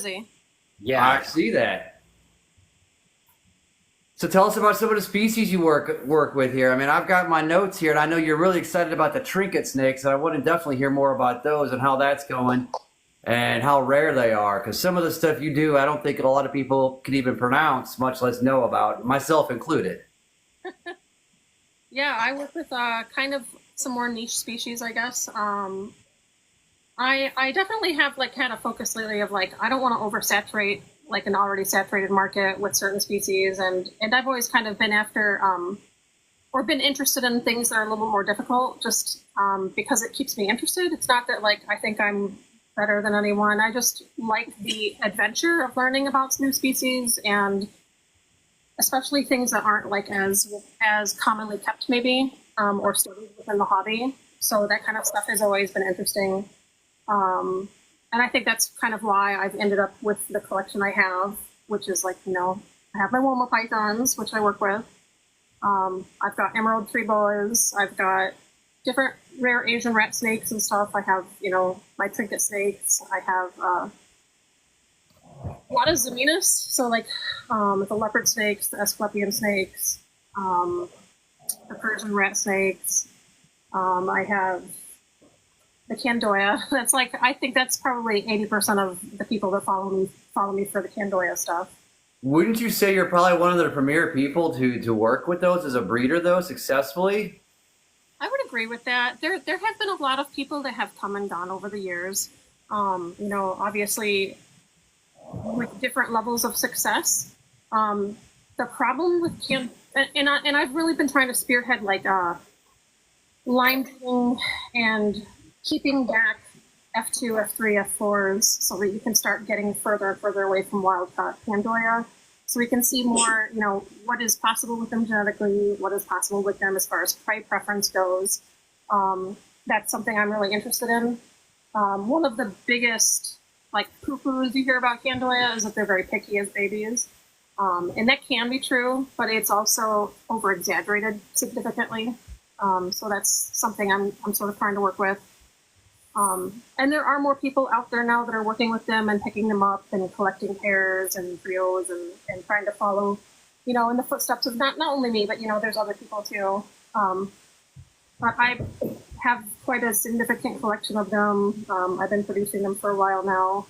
Jersey. Yeah, I see that. So tell us about some of the species you work with here. I mean, I've got my notes here, and I know you're really excited about the trinket snakes, and I want to definitely hear more about those and how that's going and how rare they are. Because some of the stuff you do, I don't think a lot of people can even pronounce, much less know about, myself included. Yeah, I work with kind of some more niche species, I guess. I definitely have like had a focus lately of like I don't want to oversaturate like an already saturated market with certain species, and I've always kind of been after or been interested in things that are a little more difficult, just because it keeps me interested. It's not that like I think I'm better than anyone. I just like the adventure of learning about new species, and especially things that aren't like as commonly kept maybe or studied within the hobby. So that kind of stuff has always been interesting. And I think that's kind of why I've ended up with the collection I have, which is like, I have my Woma pythons, which I work with. I've got emerald tree boas. I've got different rare Asian rat snakes and stuff. I have, my trinket snakes. I have a lot of Zeminas. So like the leopard snakes, the Asclepian snakes, the Persian rat snakes. I have the Candoya. That's like, I think that's probably 80% of the people that follow me for the Candoya stuff. Wouldn't you say you're probably one of the premier people to work with those as a breeder, though, successfully? I would agree with that. There have been a lot of people that have come and gone over the years. Obviously with different levels of success. The problem with and I've really been trying to spearhead like line breeding and keeping back F2, F3, F4s so that you can start getting further and further away from wild-caught Candoya. So we can see more, what is possible with them genetically, what is possible with them as far as prey preference goes. That's something I'm really interested in. One of the biggest, like, poo-poos you hear about Candoya is that they're very picky as babies. And that can be true, but it's also over-exaggerated significantly. So that's something I'm sort of trying to work with. And there are more people out there now that are working with them and picking them up and collecting pairs and trios and trying to follow, in the footsteps of not only me, but, there's other people too. But I have quite a significant collection of them. I've been producing them for a while now.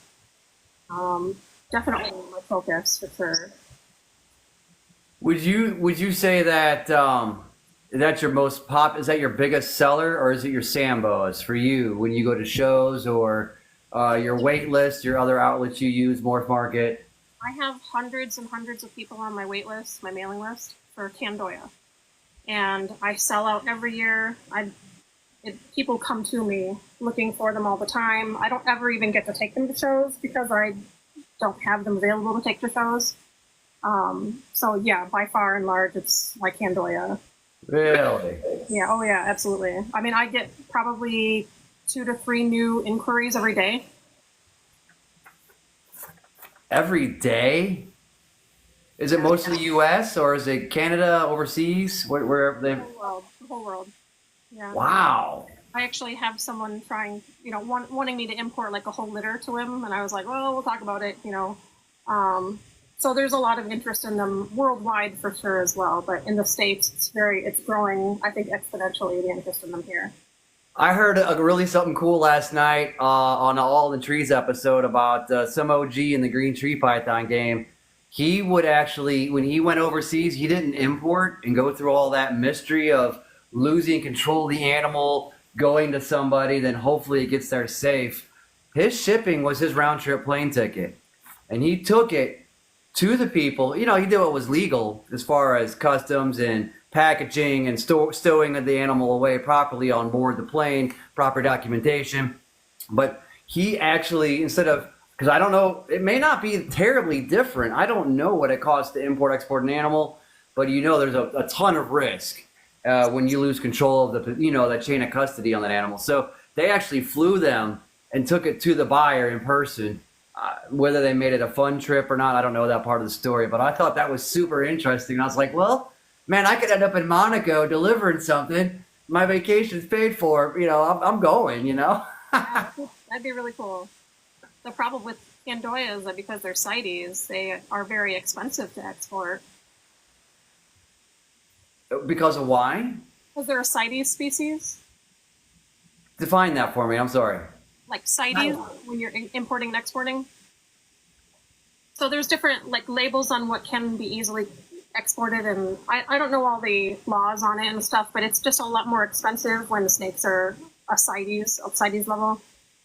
Definitely my focus for sure. Would you say that that's your most is that your biggest seller, or is it your Sambos for you when you go to shows or your wait list, your other outlets you use, Morph Market? I have hundreds and hundreds of people on my wait list, my mailing list for Candoya. And I sell out every year. People come to me looking for them all the time. I don't ever even get to take them to shows because I don't have them available to take to shows. So yeah, by far and large, it's like Candoya. Really? Yeah. Oh yeah, absolutely. I mean, I get probably 2 to 3 new inquiries every day. Every day? Is it mostly U.S. or is it Canada, overseas? Wherever they? The whole world. Yeah. Wow. I actually have someone trying, wanting me to import like a whole litter to him, and I was like, well, we'll talk about it, So there's a lot of interest in them worldwide for sure as well, but in the States, it's growing, I think, exponentially, the interest in them here. I heard really something cool last night on the All in the Trees episode about some OG in the green tree python game. He would actually, when he went overseas, he didn't import and go through all that mystery of losing control of the animal, going to somebody, then hopefully it gets there safe. His shipping was his round trip plane ticket, and he took it to the people. He did what was legal as far as customs and packaging and stowing the animal away properly on board the plane, proper documentation. But he actually, instead of, because I don't know, it may not be terribly different. I don't know what it costs to import, export an animal, but there's a ton of risk when you lose control of that chain of custody on that animal. So they actually flew them and took it to the buyer in person. Whether they made it a fun trip or not, I don't know that part of the story, but I thought that was super interesting. I was like, well, man, I could end up in Monaco delivering something. My vacation's paid for. I'm going, Yeah, that'd be really cool. The problem with Candoyas, because they're CITES, they are very expensive to export. Because of why? Because they're a CITES species. Define that for me. I'm sorry. Like CITES, when you're importing and exporting. So there's different like labels on what can be easily exported, and I don't know all the laws on it and stuff, but it's just a lot more expensive when the snakes are a CITES level.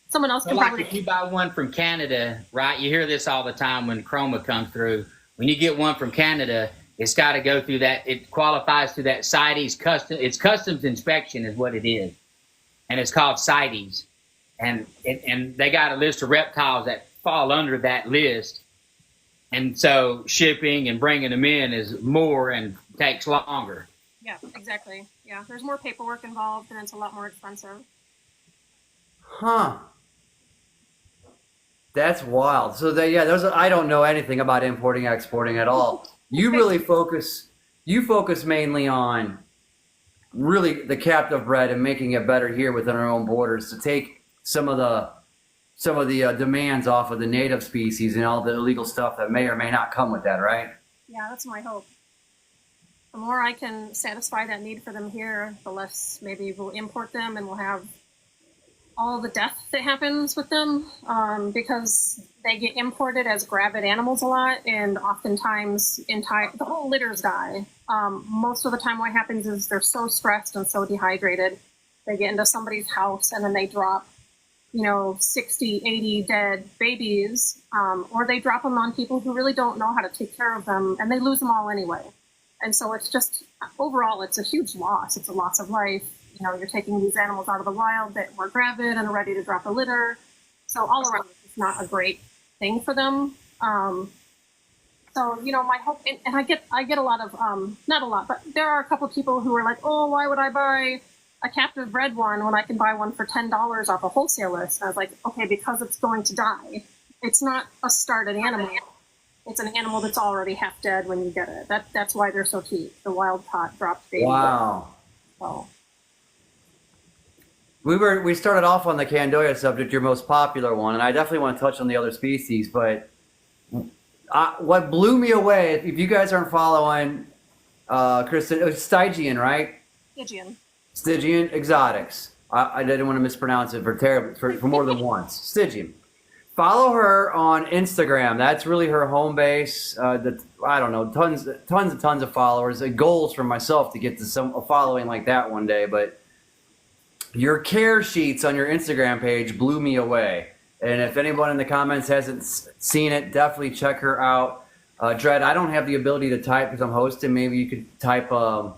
Someone else can like if you buy one from Canada, right? You hear this all the time when chroma comes through. When you get one from Canada, it's got to go through that. It qualifies to that CITES custom. It's customs inspection is what it is, and it's called CITES. And they got a list of reptiles that fall under that list. And so shipping and bringing them in is more and takes longer. Yeah, exactly. Yeah, there's more paperwork involved, and it's a lot more expensive. Huh. That's wild. So I don't know anything about importing, exporting at all. You really focus mainly on really the captive bred and making it better here within our own borders to take some of the demands off of the native species and all the illegal stuff that may or may not come with that, right? Yeah, that's my hope. The more I can satisfy that need for them here, the less maybe we'll import them and we'll have all the death that happens with them, because they get imported as gravid animals a lot, and oftentimes the whole litters die. Most of the time what happens is they're so stressed and so dehydrated, they get into somebody's house and then they drop 60, 80 dead babies, or they drop them on people who really don't know how to take care of them, and they lose them all anyway. And so it's just, overall, it's a huge loss. It's a loss of life. You're taking these animals out of the wild that were gravid and are ready to drop a litter. So all around, it's not a great thing for them. So, my hope, and I get a lot of, not a lot, but there are a couple of people who are like, oh, why would I buy a captive bred one when I can buy one for $10 off a wholesale list? And I was like, okay, because it's going to die. It's not a started animal. It's an animal that's already half dead when you get it. That's why they're so cheap. The wild caught dropped baby. Wow. So. We started off on the Candoya subject, your most popular one, and I definitely want to touch on the other species, but what blew me away, if you guys aren't following, Christen, it was Stygian, right? Stygian Exotics. I didn't want to mispronounce it for more than once. Stygian. Follow her on Instagram. That's really her home base. I don't know, tons and tons of followers. Goals for myself to get to a following like that one day, but your care sheets on your Instagram page blew me away. And if anyone in the comments hasn't seen it, definitely check her out. Dred, I don't have the ability to type because I'm hosting. Maybe you could type her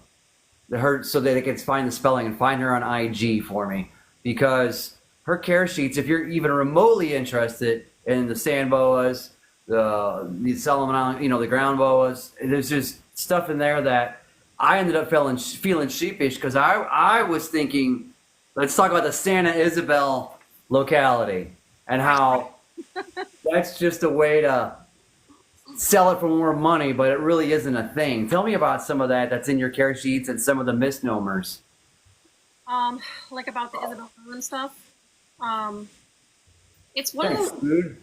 so that they can find the spelling and find her on IG for me. Because her care sheets, if you're even remotely interested in the sand boas, the Solomon Island, the ground boas, there's just stuff in there that I ended up feeling sheepish because I was thinking, let's talk about the Santa Isabel locality and how that's just a way to sell it for more money, but it really isn't a thing. Tell me about some of that's in your care sheets and some of the misnomers. Like about the Isabel Island stuff. It's one Thanks, of those. Spood.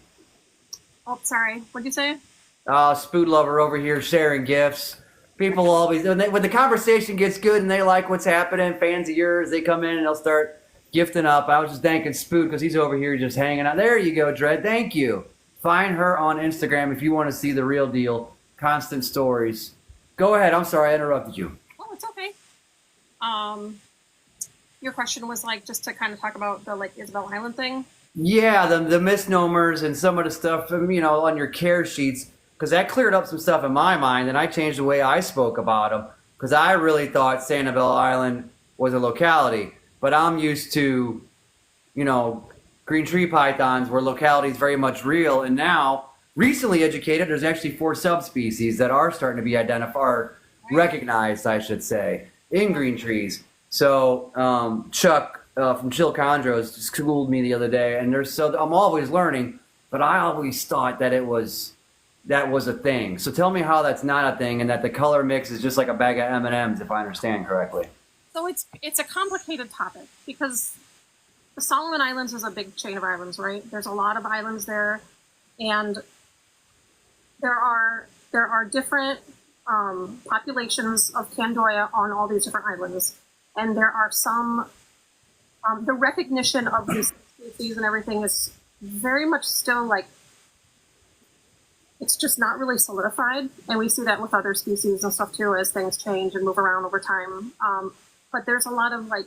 Oh, sorry. What'd you say? Spood lover over here sharing gifts. People always, when the conversation gets good and they like what's happening, fans of yours, they come in and they'll start gifting up. I was just thanking Spood because he's over here just hanging out. There you go, Dred. Thank you. Find her on Instagram if you want to see the real deal. Constant stories. Go ahead. I'm sorry I interrupted you. Oh, it's okay. Your question was just to kind of talk about the Isabel Island thing. Yeah, the misnomers and some of the stuff, on your care sheets, because that cleared up some stuff in my mind, and I changed the way I spoke about them, because I really thought Sanibel Island was a locality, but I'm used to, green tree pythons where localities very much real, and now, recently educated, there's actually 4 subspecies that are starting to be recognized, I should say, in green trees. So Chuck from Chilcondros schooled me the other day, and I'm always learning, but I always thought that that was a thing. So tell me how that's not a thing, and that the color mix is just like a bag of M&Ms, if I understand correctly. So it's a complicated topic because the Solomon Islands is a big chain of islands, right? There's a lot of islands there, and there are different populations of Candoya on all these different islands, and there are some. The recognition of these species and everything is very much still like it's just not really solidified, and we see that with other species and stuff too as things change and move around over time. But there's a lot of like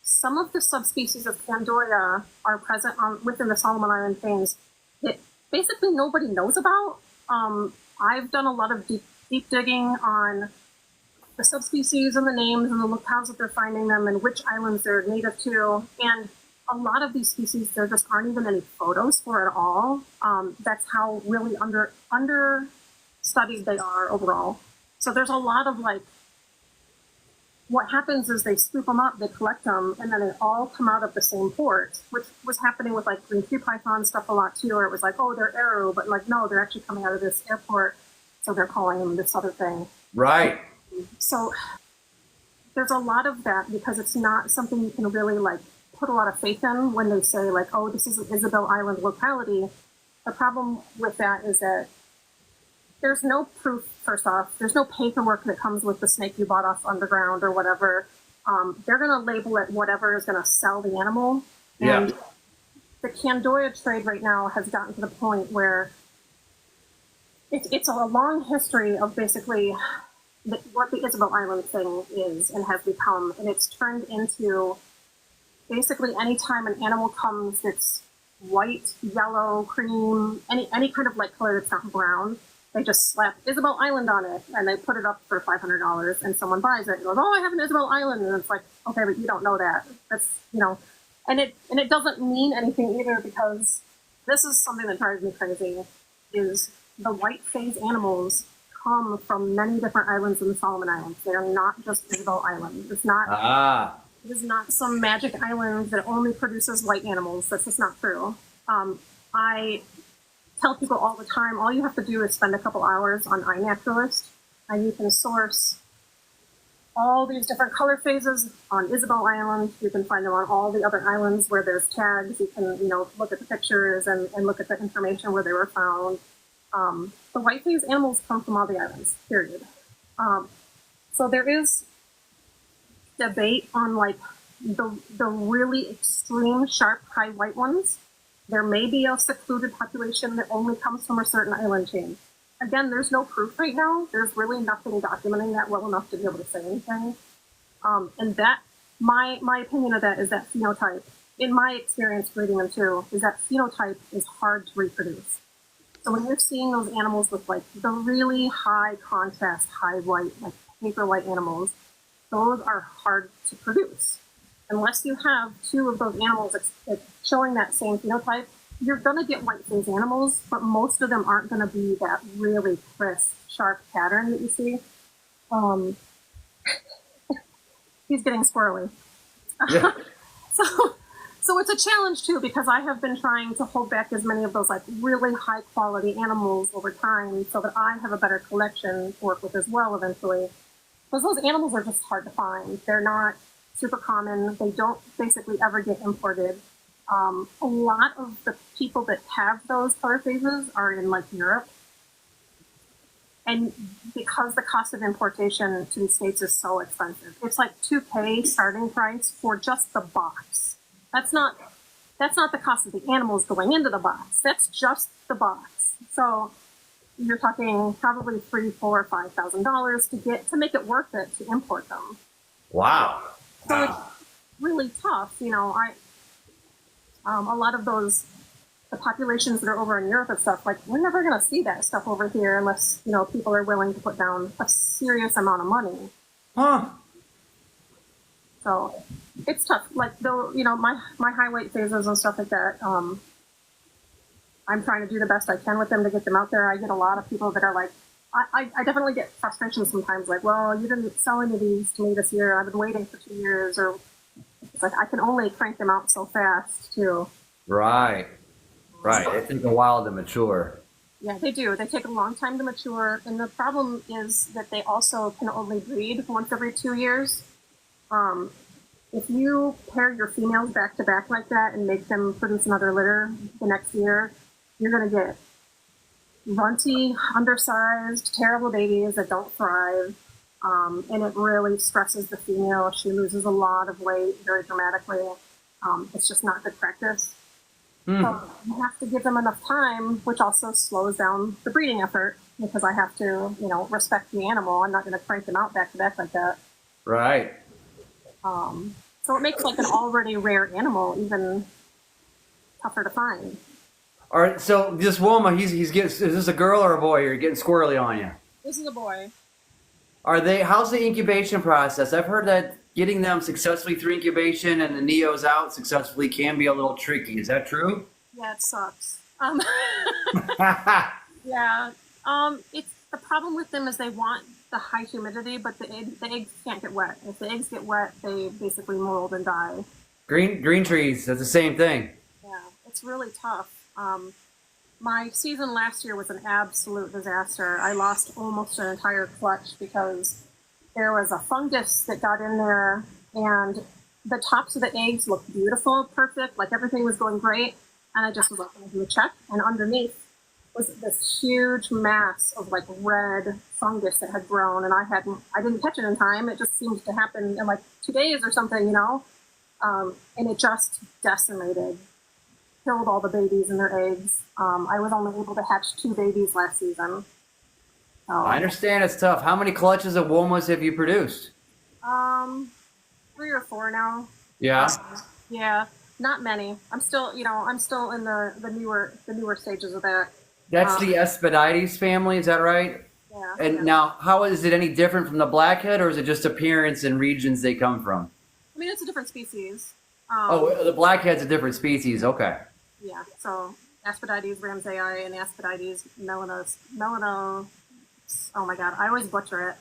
some of the subspecies of Candoya are present within the Solomon Island things that basically nobody knows about. I've done a lot of deep digging on the subspecies and the names and the locales that they're finding them and which islands they're native to. And a lot of these species, there just aren't even any photos for at all. That's how really understudied they are overall. So there's a lot of like, what happens is they scoop them up, they collect them, and then they all come out of the same port, which was happening with like green tree python stuff a lot too, where it was like, oh, they're Aru, but like, no, they're actually coming out of this airport. So they're calling them this other thing. Right. So there's a lot of that because it's not something you can really like put a lot of faith in when they say like, oh, this is an Isabel Island locality. The problem with that is that there's no proof, first off. There's no paperwork that comes with the snake you bought off underground or whatever. They're going to label it whatever is going to sell the animal. Yeah. And the Candoya trade right now has gotten to the point where it's a long history of basically what the Isabel Island thing is and has become. And it's turned into basically anytime an animal comes that's white, yellow, cream, any kind of like color that's not brown, they just slap Isabel Island on it and they put it up for $500 and someone buys it and goes, oh, I have an Isabel Island. And it's like, okay, but you don't know that. That's, and it doesn't mean anything either, because this is something that drives me crazy is the white phase animals come from many different islands in the Solomon Islands. They are not just Isabel Island. It's not, it is not some magic island that only produces white animals. That's just not true. I tell people all the time, all you have to do is spend a couple hours on iNaturalist, and you can source all these different color phases on Isabel Island. You can find them on all the other islands where there's tags. You can, look at the pictures and look at the information where they were found. The white phase animals come from all the islands, period. So there is debate on like the really extreme sharp high white ones. There may be a secluded population that only comes from a certain island chain. Again, there's no proof right now. There's really nothing documenting that well enough to be able to say anything. And that, my opinion of that is that phenotype, in my experience breeding them too, is that phenotype is hard to reproduce. So when you're seeing those animals with like the really high contrast, high white, like paper white animals, those are hard to produce. Unless you have two of those animals showing that same phenotype, you're going to get white phase animals, but most of them aren't going to be that really crisp, sharp pattern that you see. He's getting squirrely. Yeah. So it's a challenge too, because I have been trying to hold back as many of those like really high quality animals over time so that I have a better collection to work with as well eventually. Because those animals are just hard to find. They're not super common. They don't basically ever get imported. A lot of the people that have those color phases are in like Europe. And because the cost of importation to the States is so expensive, it's like $2,000 starting price for just the box. That's not the cost of the animals going into the box. That's just the box. So you're talking probably $3,000, $4,000, $5,000 to make it worth it to import them. Wow. So it's really tough. A lot of the populations that are over in Europe and stuff, like we're never going to see that stuff over here unless, people are willing to put down a serious amount of money. Huh. So it's tough. Like though, my high weight phases and stuff like that, I'm trying to do the best I can with them to get them out there. I get a lot of people that are like, I definitely get frustration sometimes, like, well, you didn't sell any of these to me this year. I've been waiting for 2 years, or it's like I can only crank them out so fast too. Right. It takes a while to mature. Yeah, they do. They take a long time to mature, and the problem is that they also can only breed once every 2 years. If you pair your females back to back like that and make them produce another litter the next year, you're going to get runty, undersized, terrible babies that don't thrive. And it really stresses the female. She loses a lot of weight very dramatically. It's just not good practice. So you have to give them enough time, which also slows down the breeding effort because I have to, respect the animal. I'm not going to crank them out back to back like that. Right. So it makes like an already rare animal even tougher to find. All right. So this woman, he's getting. Is this a girl or a boy? You're getting squirrely on you. This is a boy. How's the incubation process? I've heard that getting them successfully through incubation and the neos out successfully can be a little tricky. Is that true? Yeah, it sucks. Yeah. It's the problem with them is they want the high humidity, but the eggs can't get wet. If the eggs get wet, they basically mold and die. Green trees, that's the same thing. Yeah, it's really tough. My season last year was an absolute disaster. I lost almost an entire clutch because there was a fungus that got in there, and the tops of the eggs looked beautiful, perfect, like everything was going great. And I just was like, going to do a check, and underneath was this huge mass of like red fungus that had grown, and I didn't catch it in time. It just seemed to happen in like 2 days or something, and it just decimated, killed all the babies and their eggs. I was only able to hatch 2 babies last season. I understand it's tough. How many clutches of Womas have you produced? 3 or 4 now. Yeah. Yeah, not many. I'm still in the newer stages of that. That's the Aspidites family, is that right? Yeah. And now, how is it any different from the blackhead, or is it just appearance and regions they come from? I mean, it's a different species. The blackhead's a different species. Okay. Yeah. So Aspidites ramsayi and Aspidites melanos. Oh my God, I always butcher it.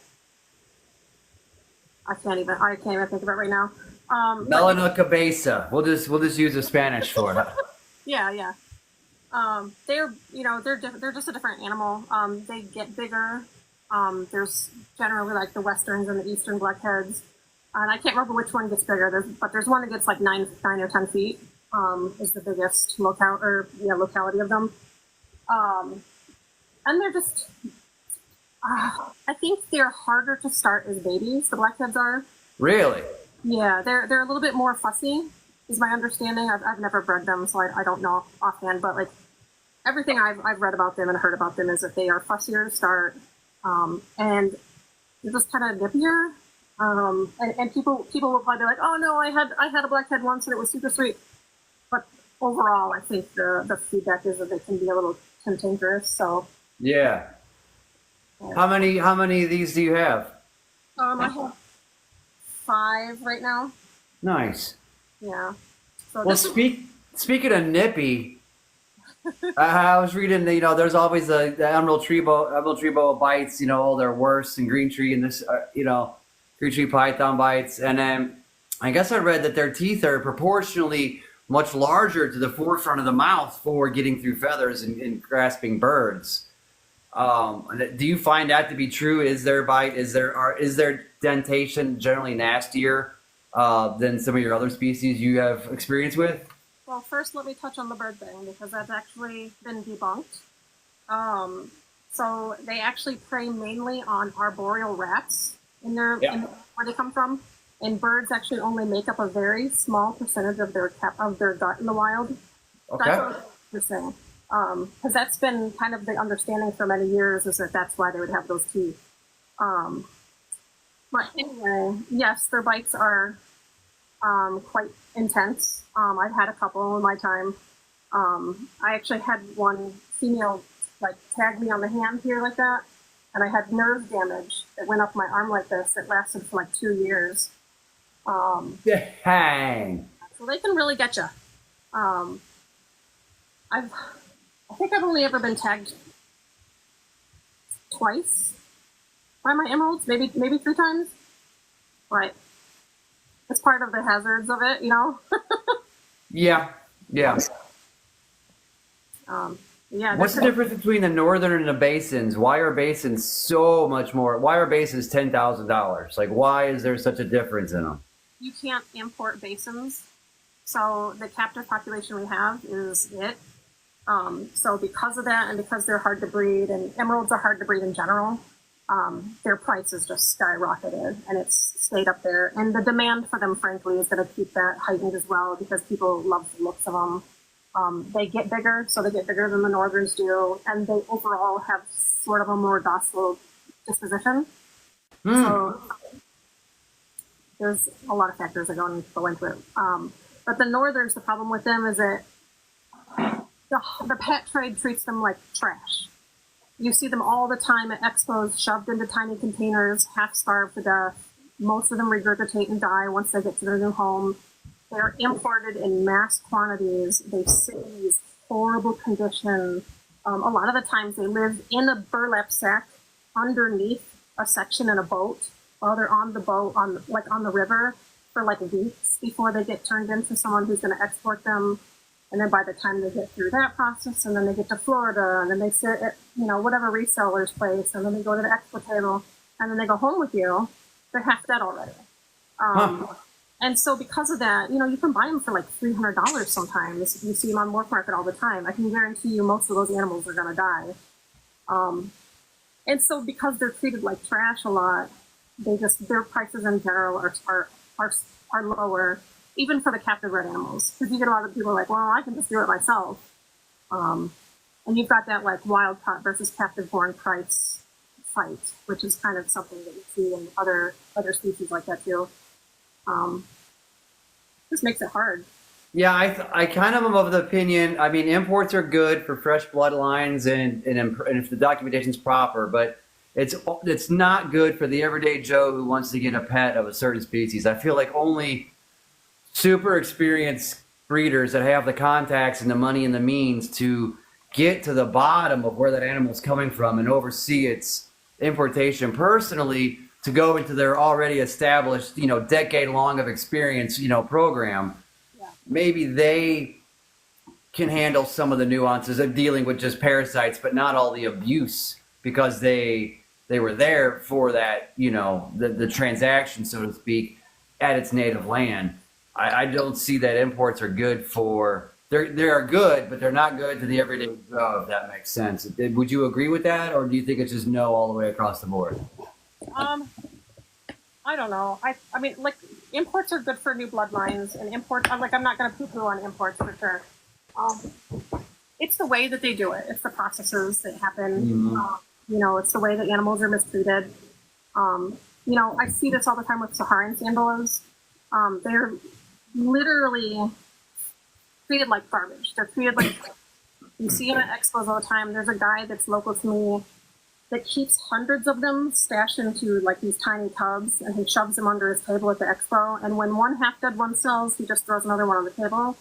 I can't even think of it right now. Melana cabeza. We'll just use the Spanish for it. Yeah. They're just a different animal. They get bigger. There's generally like the westerns and the eastern blackheads, and I can't remember which one gets bigger. There's one that gets like 9 or 10 feet. Is the biggest locality of them. And they're just. I think they're harder to start as babies. The blackheads are. Really? Yeah, they're a little bit more fussy, is my understanding. I've never bred them, so I don't know offhand. But like everything I've read about them and heard about them is that they are fussier to start, and they're just kind of nippier. And people will probably be like, "Oh no, I had a blackhead once and it was super sweet." But overall, I think the feedback is that they can be a little cantankerous. So yeah. How many of these do you have? I have 5 right now. Nice. Yeah. So Well, speaking of nippy, I was reading. There's always the emerald tree boa bites. All their worst, and green tree and this. Green tree python bites, and then I guess I read that their teeth are proportionally much larger to the forefront of the mouth for getting through feathers and grasping birds. Do you find that to be true? Is their dentation generally nastier than some of your other species you have experience with? Well, first let me touch on the bird thing because that's actually been debunked. So they actually prey mainly on arboreal rats in where they come from, and birds actually only make up a very small percentage of their gut in the wild. Okay. That's what you're saying. Because that's been kind of the understanding for many years is that that's why they would have those teeth. But anyway, yes, their bites are quite intense. I've had a couple in my time. I actually had one female like tag me on the hand here like that, and I had nerve damage that went up my arm like this. It lasted for like 2 years. Dang. So they can really get you. I think I've only ever been tagged twice by my emeralds, maybe 3 times. But it's part of the hazards of it, Yeah. Yeah. What's the difference between the northern and the basins? Why are basins so much more? Why are basins $10,000? Like, why is there such a difference in them? You can't import basins, so the captive population we have is it. So because of that, and because they're hard to breed, and emeralds are hard to breed in general, their price has just skyrocketed, and it's stayed up there. And the demand for them, frankly, is going to keep that heightened as well, because people love the looks of them. They get bigger, so they get bigger than the northerns do, and they overall have sort of a more docile disposition. So there's a lot of factors that go into it. But the northerns, the problem with them is that the pet trade treats them like trash. You see them all the time at expos, shoved into tiny containers, half starved to death. Most of them regurgitate and die once they get to their new home. They're imported in mass quantities. They sit in these horrible conditions. A lot of the times they live in a burlap sack underneath a section in a boat while they're on the boat, on the river, for like weeks before they get turned into someone who's going to export them. And then by the time they get through that process, and then they get to Florida, and then they sit at, whatever reseller's place, and then they go to the expo table, and then they go home with you, they're half dead already. And so because of that, you can buy them for like $300 sometimes. You see them on Wharf Market all the time. I can guarantee you most of those animals are going to die. And so because they're treated like trash a lot, their prices in general are lower, even for the captive bred animals. Because you get a lot of people like, well, I can just do it myself. And you've got that like wild caught versus captive born price fight, which is kind of something that you see in other species like that too. This makes it hard. Yeah, I kind of am of the opinion. I mean, imports are good for fresh bloodlines and if the documentation's proper, but it's not good for the everyday Joe who wants to get a pet of a certain species. I feel like only super experienced breeders that have the contacts and the money and the means to get to the bottom of where that animal is coming from and oversee its importation personally, to go into their already established, decade long of experience, program. Yeah. Maybe they can handle some of the nuances of dealing with just parasites, but not all the abuse, because they were there for that, the transaction, so to speak, at its native land. I don't see that imports are good for. They are good, but they're not good to the everyday Joe, if that makes sense. Would you agree with that, or do you think it's just no all the way across the board? I don't know. I mean, like, imports are good for new bloodlines, and I'm not going to poo-poo on imports for sure. It's the way that they do it. It's the processes that happen. It's the way that animals are mistreated. I see this all the time with Saharan sandalwood. They're literally treated like garbage. They're treated like, you see them at expos all the time. There's a guy that's local to me that keeps hundreds of them stashed into like these tiny tubs, and he shoves them under his table at the expo. And when one half-dead one sells, he just throws another one on the table.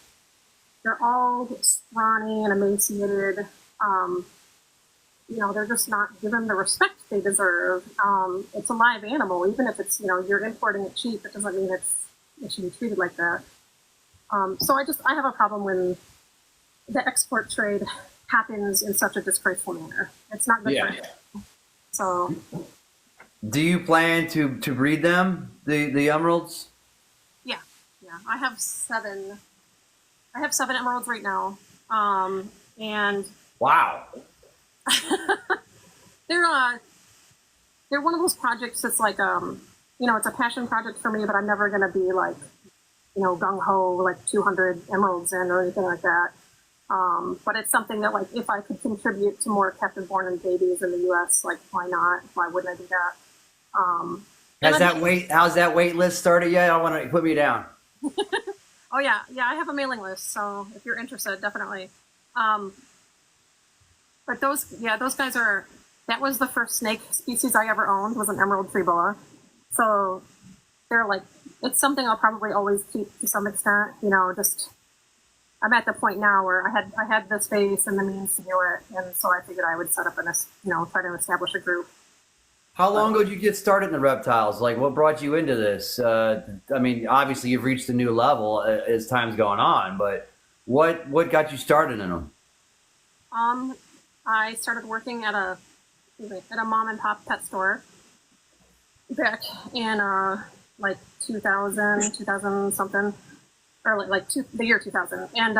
They're all scrawny and emaciated. They're just not given the respect they deserve. It's a live animal, even if it's, you're importing it cheap, it doesn't mean it should be treated like that. So I have a problem when the export trade happens in such a disgraceful manner. It's not good for anyone. So, do you plan to breed them, the emeralds? Yeah. I have 7 emeralds right now, and wow, they're one of those projects that's like it's a passion project for me, but I'm never gonna be like gung ho like 200 emeralds in or anything like that. But it's something that, like, if I could contribute to more captive-born and babies in the U.S., like, why not? Why wouldn't I do that? How's that wait list started yet? I want to put me down. Oh yeah, I have a mailing list, so if you're interested, definitely. But those guys are. That was the first snake species I ever owned, was an emerald tree boa. So they're like, it's something I'll probably always keep to some extent. Just. I'm at the point now where I had the space and the means to do it, and so I figured I would set up try to establish a group. How long ago did you get started in the reptiles? Like, what brought you into this? I mean, obviously you've reached a new level as time's going on, but what got you started in them? I started working at a mom and pop pet store back in like 2000 something. Or the year 2000, and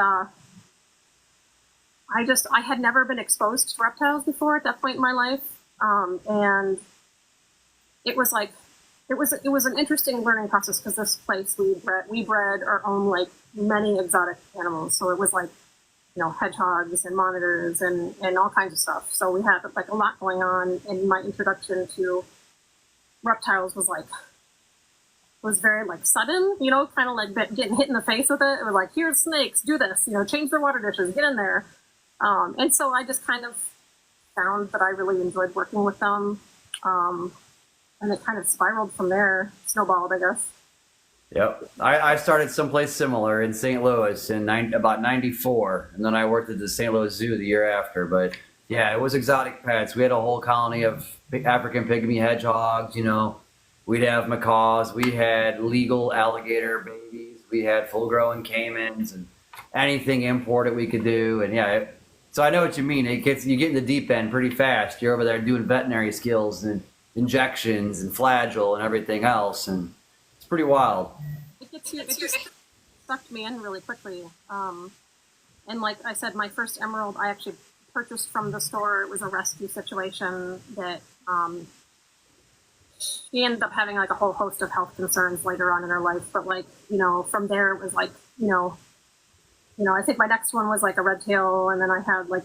I had never been exposed to reptiles before at that point in my life. And it was like, it was an interesting learning process because this place we bred our own like many exotic animals. So it was like, hedgehogs and monitors and all kinds of stuff. So we had like a lot going on, and my introduction to reptiles was very like sudden, kind of like getting hit in the face with it. It was like, here's snakes, do this, change their water dishes, get in there. And so I just kind of found that I really enjoyed working with them. And it kind of spiraled from there, snowballed, I guess. Yep. I started someplace similar in St. Louis in about 94, and then I worked at the St. Louis Zoo the year after. But yeah, it was exotic pets. We had a whole colony of African pygmy hedgehogs, We'd have macaws. We had legal alligator babies. We had full-grown caimans and anything imported we could do. And yeah, so I know what you mean. You get in the deep end pretty fast. You're over there doing veterinary skills and injections and flagell and everything else, and it's pretty wild. It just sucked me in really quickly. And like I said, my first emerald I actually purchased from the store. It was a rescue situation that she ended up having like a whole host of health concerns later on in her life. But like, from there it was like, I think my next one was like a red tail, and then I had like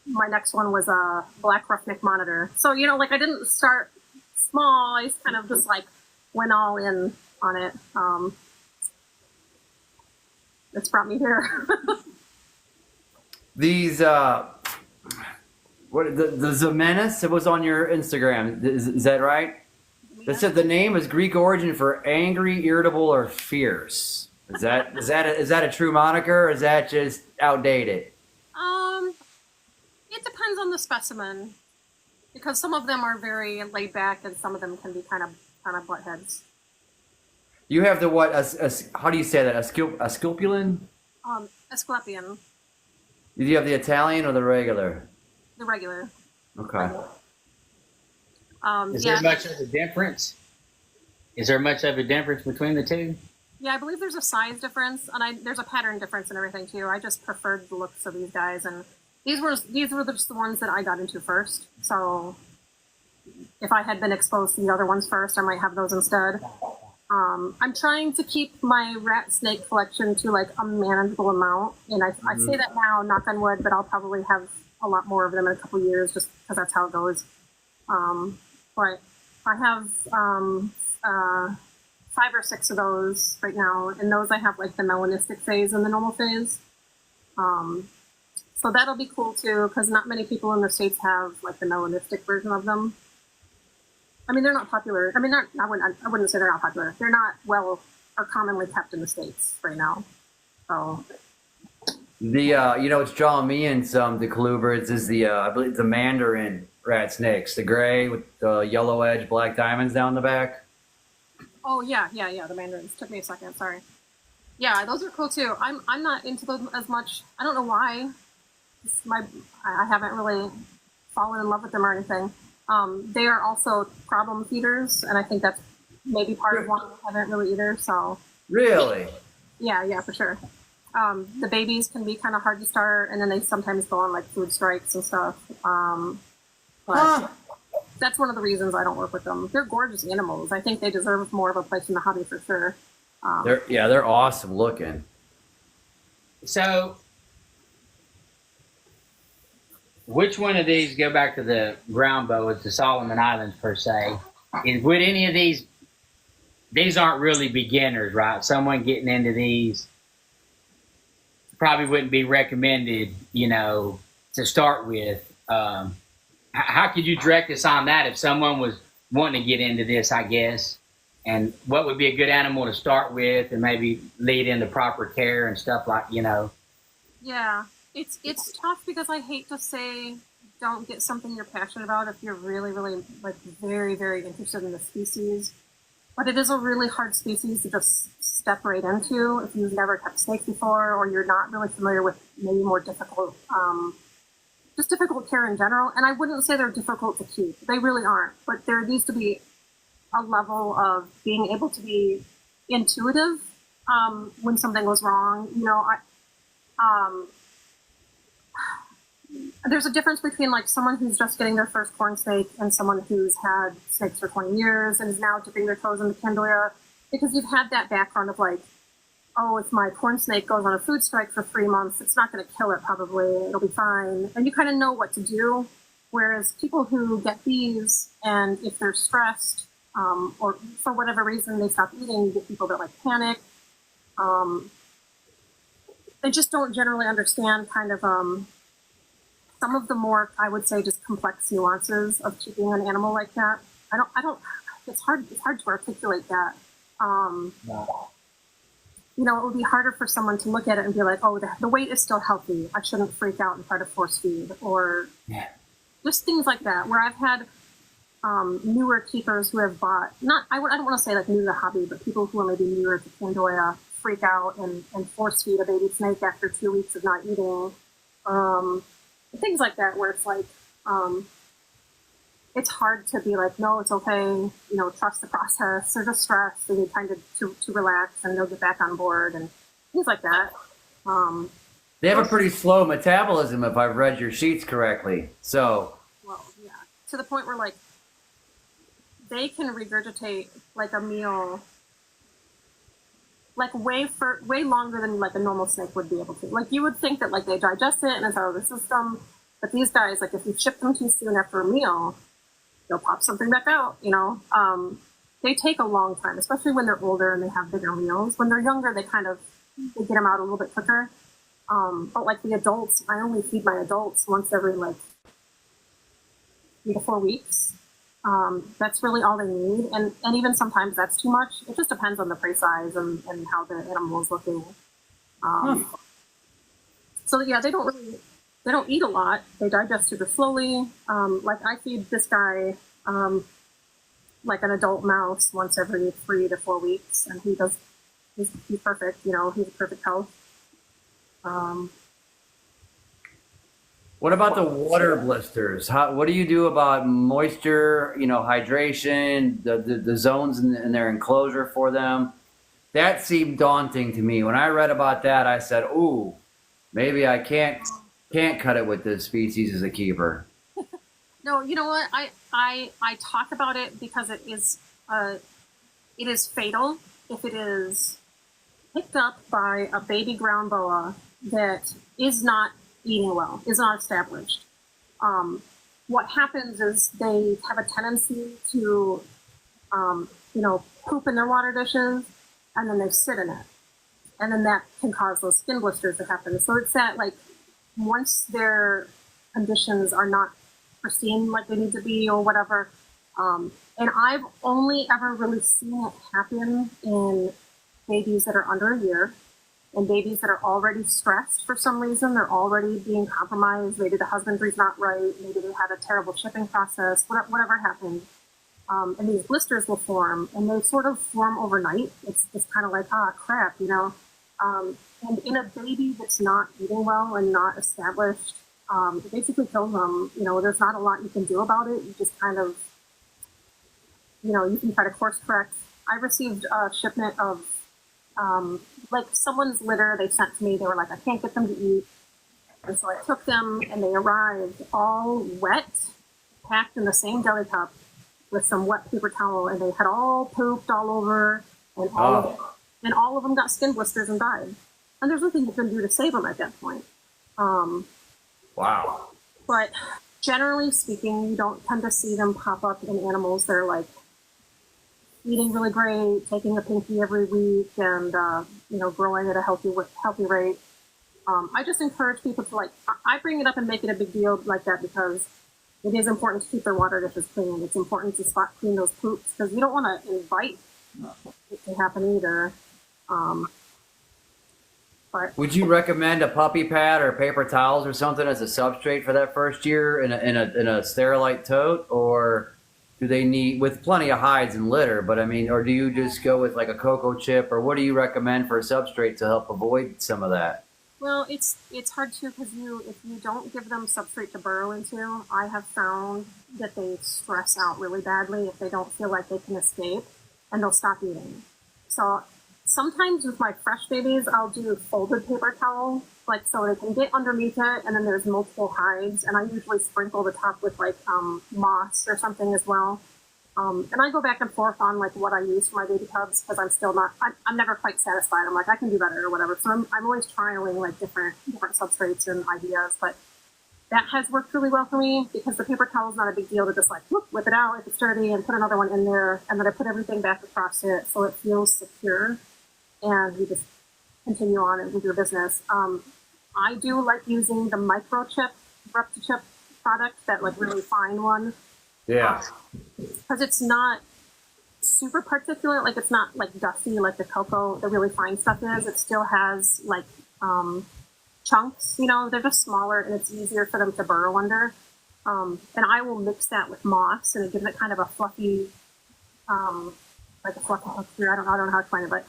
my next one was a black roughneck monitor. So, like I didn't start small. I kind of just like went all in on it. It's brought me here. These, the Zemenis, it was on your Instagram. Is that right? It said the name is Greek origin for angry, irritable, or fierce. Is that a true moniker, or is that just outdated? It depends on the specimen, because some of them are very laid back, and some of them can be kind of butt heads. You have the what? How do you say that? Asclepian? Asclepian. Do you have the Italian or the regular? The regular. Okay. Is there much of a difference? Is there much of a difference between the two? Yeah, I believe there's a size difference, and there's a pattern difference and everything too. I just preferred the looks of these guys, and these were just the ones that I got into first. So if I had been exposed to the other ones first, I might have those instead. I'm trying to keep my rat snake collection to like a manageable amount, and I say that now, knock on wood, but I'll probably have a lot more of them in a couple of years, just because that's how it goes. But I have 5 or 6 of those right now, and those I have like the melanistic phase and the normal phase. So that'll be cool too, because not many people in the States have like the melanistic version of them. I mean, they're not popular. I mean, I wouldn't say they're not popular. They're not well or commonly kept in the States right now. So it's drawing me in some. The colubrids is I believe the Mandarin rat snakes, the gray with the yellow edge, black diamonds down the back. Oh yeah, the Mandarins. Took me a second. Sorry. Yeah, those are cool too. I'm not into those as much. I don't know why. I haven't really fallen in love with them or anything. They are also problem feeders, and I think that's maybe part of why I haven't really either. So really, yeah, for sure. The babies can be kind of hard to start, and then they sometimes go on like food strikes and stuff. But that's one of the reasons I don't work with them. They're gorgeous animals. I think they deserve more of a place in the hobby for sure. They're awesome looking. So, which one of these, go back to the ground boas, the Solomon Islands per se, would any of these aren't really beginners, right? Someone getting into these probably wouldn't be recommended, to start with. How could you direct us on that if someone was wanting to get into this, I guess? And what would be a good animal to start with, and maybe lead into proper care and stuff like, Yeah, it's tough because I hate to say don't get something you're passionate about if you're really, really like very, very interested in the species. But it is a really hard species to just step right into if you've never kept snakes before, or you're not really familiar with maybe more difficult, just difficult care in general. And I wouldn't say they're difficult to keep. They really aren't. But there needs to be a level of being able to be intuitive when something goes wrong. there's a difference between like someone who's just getting their first corn snake and someone who's had snakes for 20 years and is now dipping their toes into Candoya, because you've had that background of like, oh, if my corn snake goes on a food strike for 3 months, it's not going to kill it probably. It'll be fine. And you kind of know what to do. Whereas people who get these, and if they're stressed, or for whatever reason they stop eating, you get people that like panic. They just don't generally understand kind of some of the more, I would say, just complex nuances of keeping an animal like that. It's hard to articulate that. You know, it would be harder for someone to look at it and be like, oh, the weight is still healthy. I shouldn't freak out and try to force feed, or just things like that, where I've had newer keepers who have bought, I don't want to say like new to the hobby, but people who are maybe newer to Candoya freak out and force feed a baby snake after 2 weeks of not eating. Things like that, where it's like, it's hard to be like, no, it's okay, you know, trust the process. They're just stressed, they need time to relax, and they'll get back on board, and things like that. They have a pretty slow metabolism, if I've read your sheets correctly. So, well, yeah, to the point where like they can regurgitate like a meal like way longer than like a normal snake would be able to. Like you would think that like they digest it and it's out of the system, but these guys, like if you ship them too soon after a meal, they'll pop something back out. You know, they take a long time, especially when they're older and they have bigger meals. When they're younger, they get them out a little bit quicker. But like the adults, I only feed my adults once every like 3 to 4 weeks. That's really all they need. And even sometimes that's too much. It just depends on the prey size and how the animal is looking. So yeah, they don't eat a lot. They digest super slowly. Like I feed this guy, like an adult mouse once every 3 to 4 weeks. And he's perfect, you know, he's a perfect health. what about the water blisters? What do you do about moisture, you know, hydration, the zones in their enclosure for them? That seemed daunting to me. When I read about that, I said, ooh, maybe I can't cut it with this species as a keeper. No, you know what? I talk about it because it is fatal if it is picked up by a baby ground boa that is not eating well, is not established. What happens is they have a tendency to, you know, poop in their water dishes, and then they sit in it. And then that can cause those skin blisters to happen. So it's that, like, once their conditions are not pristine like they need to be or whatever, and I've only ever really seen it happen in babies that are under a year, and babies that are already stressed for some reason. They're already being compromised. Maybe the husbandry's not right. Maybe they had a terrible shipping process, whatever happened. And these blisters will form, and they sort of form overnight. It's kind of like, crap, you know. And in a baby that's not eating well and not established, it basically kills them. You know, there's not a lot you can do about it. You just kind of, you know, you can try to course correct. I received a shipment of, like someone's litter they sent to me. They were like, I can't get them to eat. And so I took them, and they arrived all wet, packed in the same deli cup with some wet paper towel, and they had all pooped all over, and all of them got skin blisters and died. And there's nothing you can do to save them at that point. Wow. But generally speaking, you don't tend to see them pop up in animals that are like eating really great, taking a pinky every week, and you know, growing at a healthy rate. I just encourage people to, like, I bring it up and make it a big deal like that because it is important to keep their water dishes clean. It's important to spot clean those poops because you don't want to invite it to happen either. But Would you recommend a puppy pad or paper towels or something as a substrate for that first year in a sterilite tote, or do they need, with plenty of hides and litter? But I mean, or do you just go with like a cocoa chip, or what do you recommend for a substrate to help avoid some of that? well, it's hard too because if you don't give them substrate to burrow into, I have found that they stress out really badly if they don't feel like they can escape, and they'll stop eating. So sometimes with my fresh babies, I'll do folded paper towel, like so they can get underneath it, and then there's multiple hides, and I usually sprinkle the top with like moss or something as well. And I go back and forth on like what I use for my baby cubs because I'm still not, I'm never quite satisfied. I'm like, I can do better or whatever. So I'm always trialing like different substrates and ideas, but that has worked really well for me because the paper towel is not a big deal to just like whoop, whip it out if it's dirty and put another one in there, and then I put everything back across it so it feels secure, and you just continue on with your business. I do like using the microchip, ReptiChip product, that like really fine one. Yeah. Because it's not super particulate, like it's not like dusty like the cocoa, the really fine stuff is. It still has like chunks, you know, they're just smaller and it's easier for them to burrow under. And I will mix that with moss and it gives it kind of a fluffy, like a fluffy texture. I don't know how to explain it, but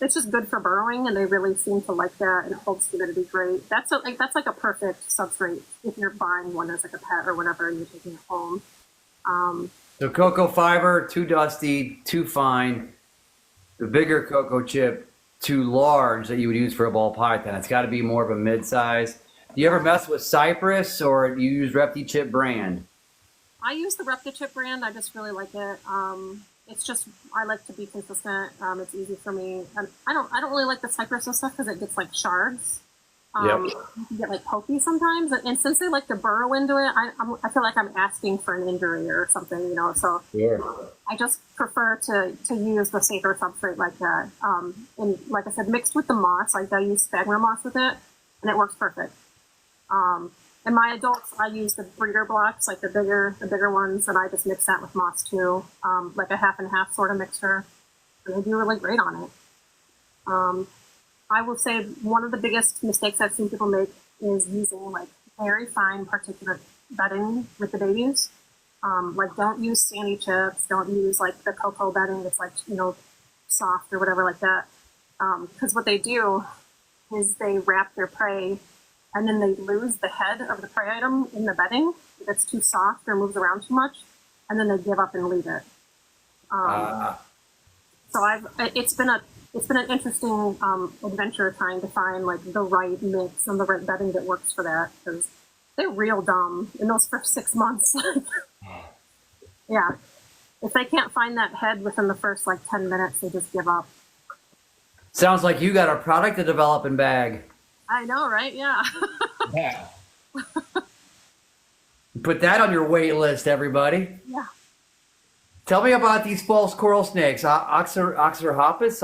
it's just good for burrowing and they really seem to like that, and it holds humidity great. That's like a perfect substrate if you're buying one as like a pet or whatever and you're taking it home. So cocoa fiber, too dusty, too fine. The bigger cocoa chip, too large that you would use for a ball python. It's got to be more of a mid-size. Do you ever mess with Cypress, or do you use ReptiChip brand? I use the ReptiChip brand. I just really like it. It's just, I like to be consistent. It's easy for me. And I don't really like the Cypress and stuff because it gets like shards. Yep. You can get like pokey sometimes, and since they like to burrow into it, I feel like I'm asking for an injury or something, you know. So Yeah. I just prefer to use the safer substrate like that. And like I said, mixed with the moss, like I use sphagnum moss with it, and it works perfect. And my adults, I use the breeder blocks, like the bigger ones, and I just mix that with moss too, like a half and half sort of mixture, and they do really great on it. I will say one of the biggest mistakes I've seen people make is using like very fine particulate bedding with the babies. Like don't use sandy chips, don't use like the cocoa bedding that's like, you know, soft or whatever like that. Because what they do is they wrap their prey and then they lose the head of the prey item in the bedding if it's too soft or moves around too much, and then they give up and leave it. So it's been an interesting adventure trying to find like the right mix and the right bedding that works for that, because they're real dumb in those first 6 months. Yeah, if they can't find that head within the first like 10 minutes, they just give up. Sounds like you got a product to develop and bag. I know, right? Yeah. Yeah. Put that on your wait list, everybody. Yeah. Tell me about these false coral snakes. Oxyrhopus?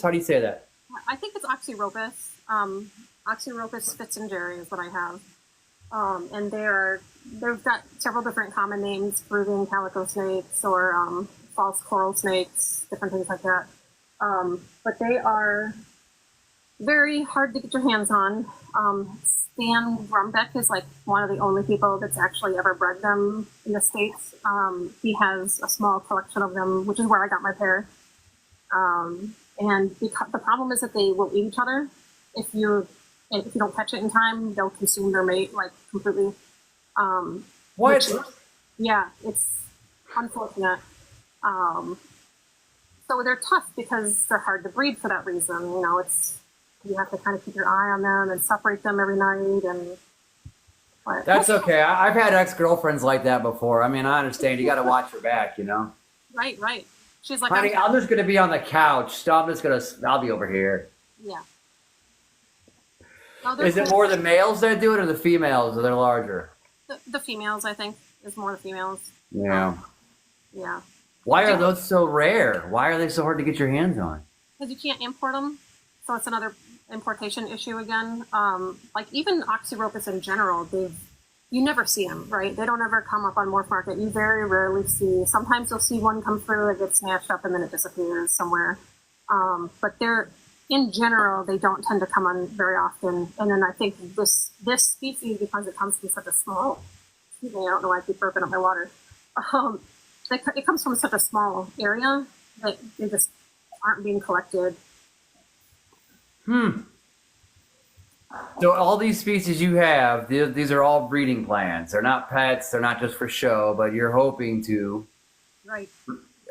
How do you say that? I think it's Oxyropus. Oxyropus Spitzenberry is what I have. And they've got several different common names, Peruvian calico snakes or false coral snakes, different things like that. But they are very hard to get your hands on. Stan Grumbeck is like one of the only people that's actually ever bred them in the States. He has a small collection of them, which is where I got my pair. And the problem is that they will eat each other. If you don't catch it in time, they'll consume their mate like completely. What? Yeah, it's unfortunate. So they're tough because they're hard to breed for that reason. You know, you have to kind of keep your eye on them and separate them every night. But That's okay. I've had ex-girlfriends like that before. I mean, I understand. You got to watch your back, you know? Right. She's like, Honey, I'm just going to be on the couch. I'll be over here. yeah. Is it more the males that do it or the females that are larger? The females, I think, is more the females. Yeah. Yeah. Why are those so rare? Why are they so hard to get your hands on? Because you can't import them. So it's another importation issue again. Like even Oxyropus in general, you never see them, right? They don't ever come up on Morph Market. You very rarely see. Sometimes you'll see one come through, it gets snatched up, and then it disappears somewhere. But in general, they don't tend to come on very often. And then I think this species, because it comes from such a small, excuse me, I don't know why I keep burping up my water. It comes from such a small area that they just aren't being collected. So all these species you have, these are all breeding plants. They're not pets. They're not just for show, but you're hoping to, Right.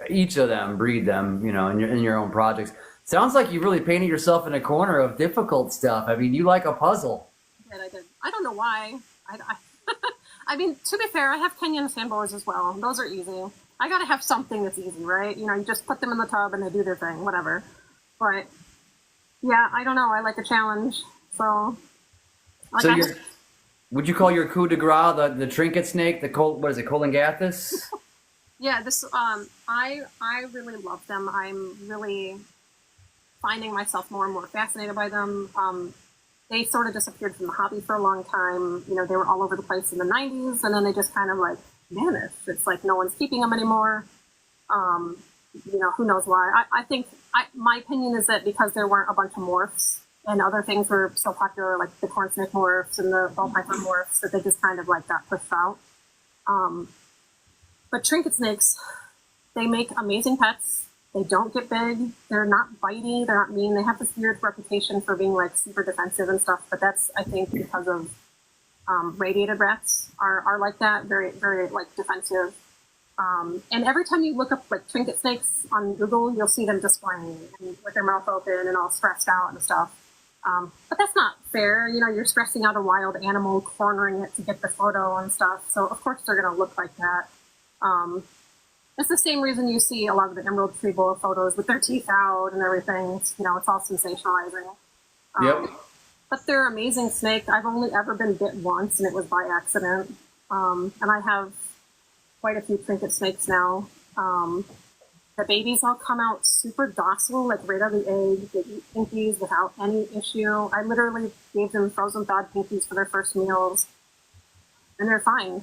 each of them, breed them, you know, in your own projects. Sounds like you really painted yourself in a corner of difficult stuff. I mean, you like a puzzle. I did. I don't know why. I mean, to be fair, I have Kenyan sandboards as well. Those are easy. I gotta have something that's easy, right? You know, you just put them in the tub and they do their thing, whatever. But yeah, I don't know. I like a challenge, so. Like, So would you call your coup de grace the trinket snake, what is it, Colingathus? yeah, this I really love them. I'm really finding myself more and more fascinated by them. They sort of disappeared from the hobby for a long time. You know, they were all over the place in the 90s, and then they just kind of like vanished. It's like no one's keeping them anymore. You know, who knows why. I think my opinion is that because there weren't a bunch of morphs and other things were so popular, like the corn snake morphs and the ball python morphs, that they just kind of like got pushed out. But trinket snakes, they make amazing pets. They don't get big. They're not bitey. They're not mean. They have this weird reputation for being like super defensive and stuff. But that's, I think, because of radiated rats are like that, very, very like defensive. And every time you look up like trinket snakes on Google, you'll see them displaying and with their mouth open and all stressed out and stuff. But that's not fair. You know, you're stressing out a wild animal, cornering it to get the photo and stuff. So of course they're going to look like that. It's the same reason you see a lot of the emerald tree boa photos with their teeth out and everything. It's, you know, it's all sensationalizing. Yep. But they're an amazing snake. I've only ever been bit once, and it was by accident. And I have quite a few trinket snakes now. The babies all come out super docile, like right out of the egg. They eat pinkies without any issue. I literally gave them frozen thawed pinkies for their first meals, and they're fine.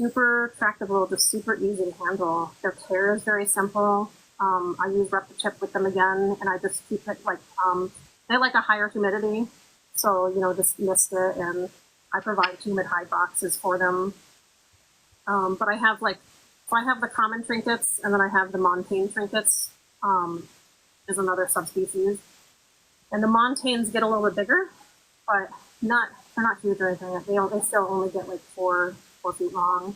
Super tractable, just super easy to handle. Their care is very simple. I use Reptichip with them again, and I just keep it like, they like a higher humidity. So, you know, just mist it, and I provide humid hide boxes for them. But I have the common trinkets, and then I have the Montane trinkets, is another subspecies. And the Montanes get a little bit bigger, but they're not huge or anything. They still only get like 4 feet long.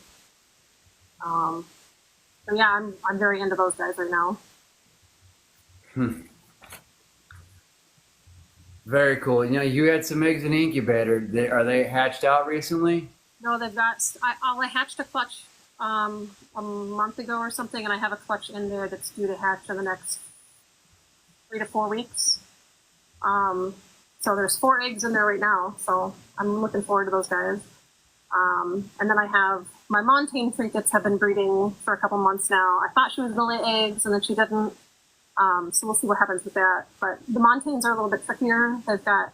So yeah, I'm very into those guys right now. Very cool. You know, you had some eggs in the incubator. Are they hatched out recently? No, they've got. I hatched a clutch a month ago or something, and I have a clutch in there that's due to hatch in the next 3 to 4 weeks. So there's 4 eggs in there right now. So I'm looking forward to those guys. And then I have my Montane trinkets have been breeding for a couple months now. I thought she was going to lay eggs, and then she didn't. So we'll see what happens with that. But the Montanes are a little bit trickier. They've got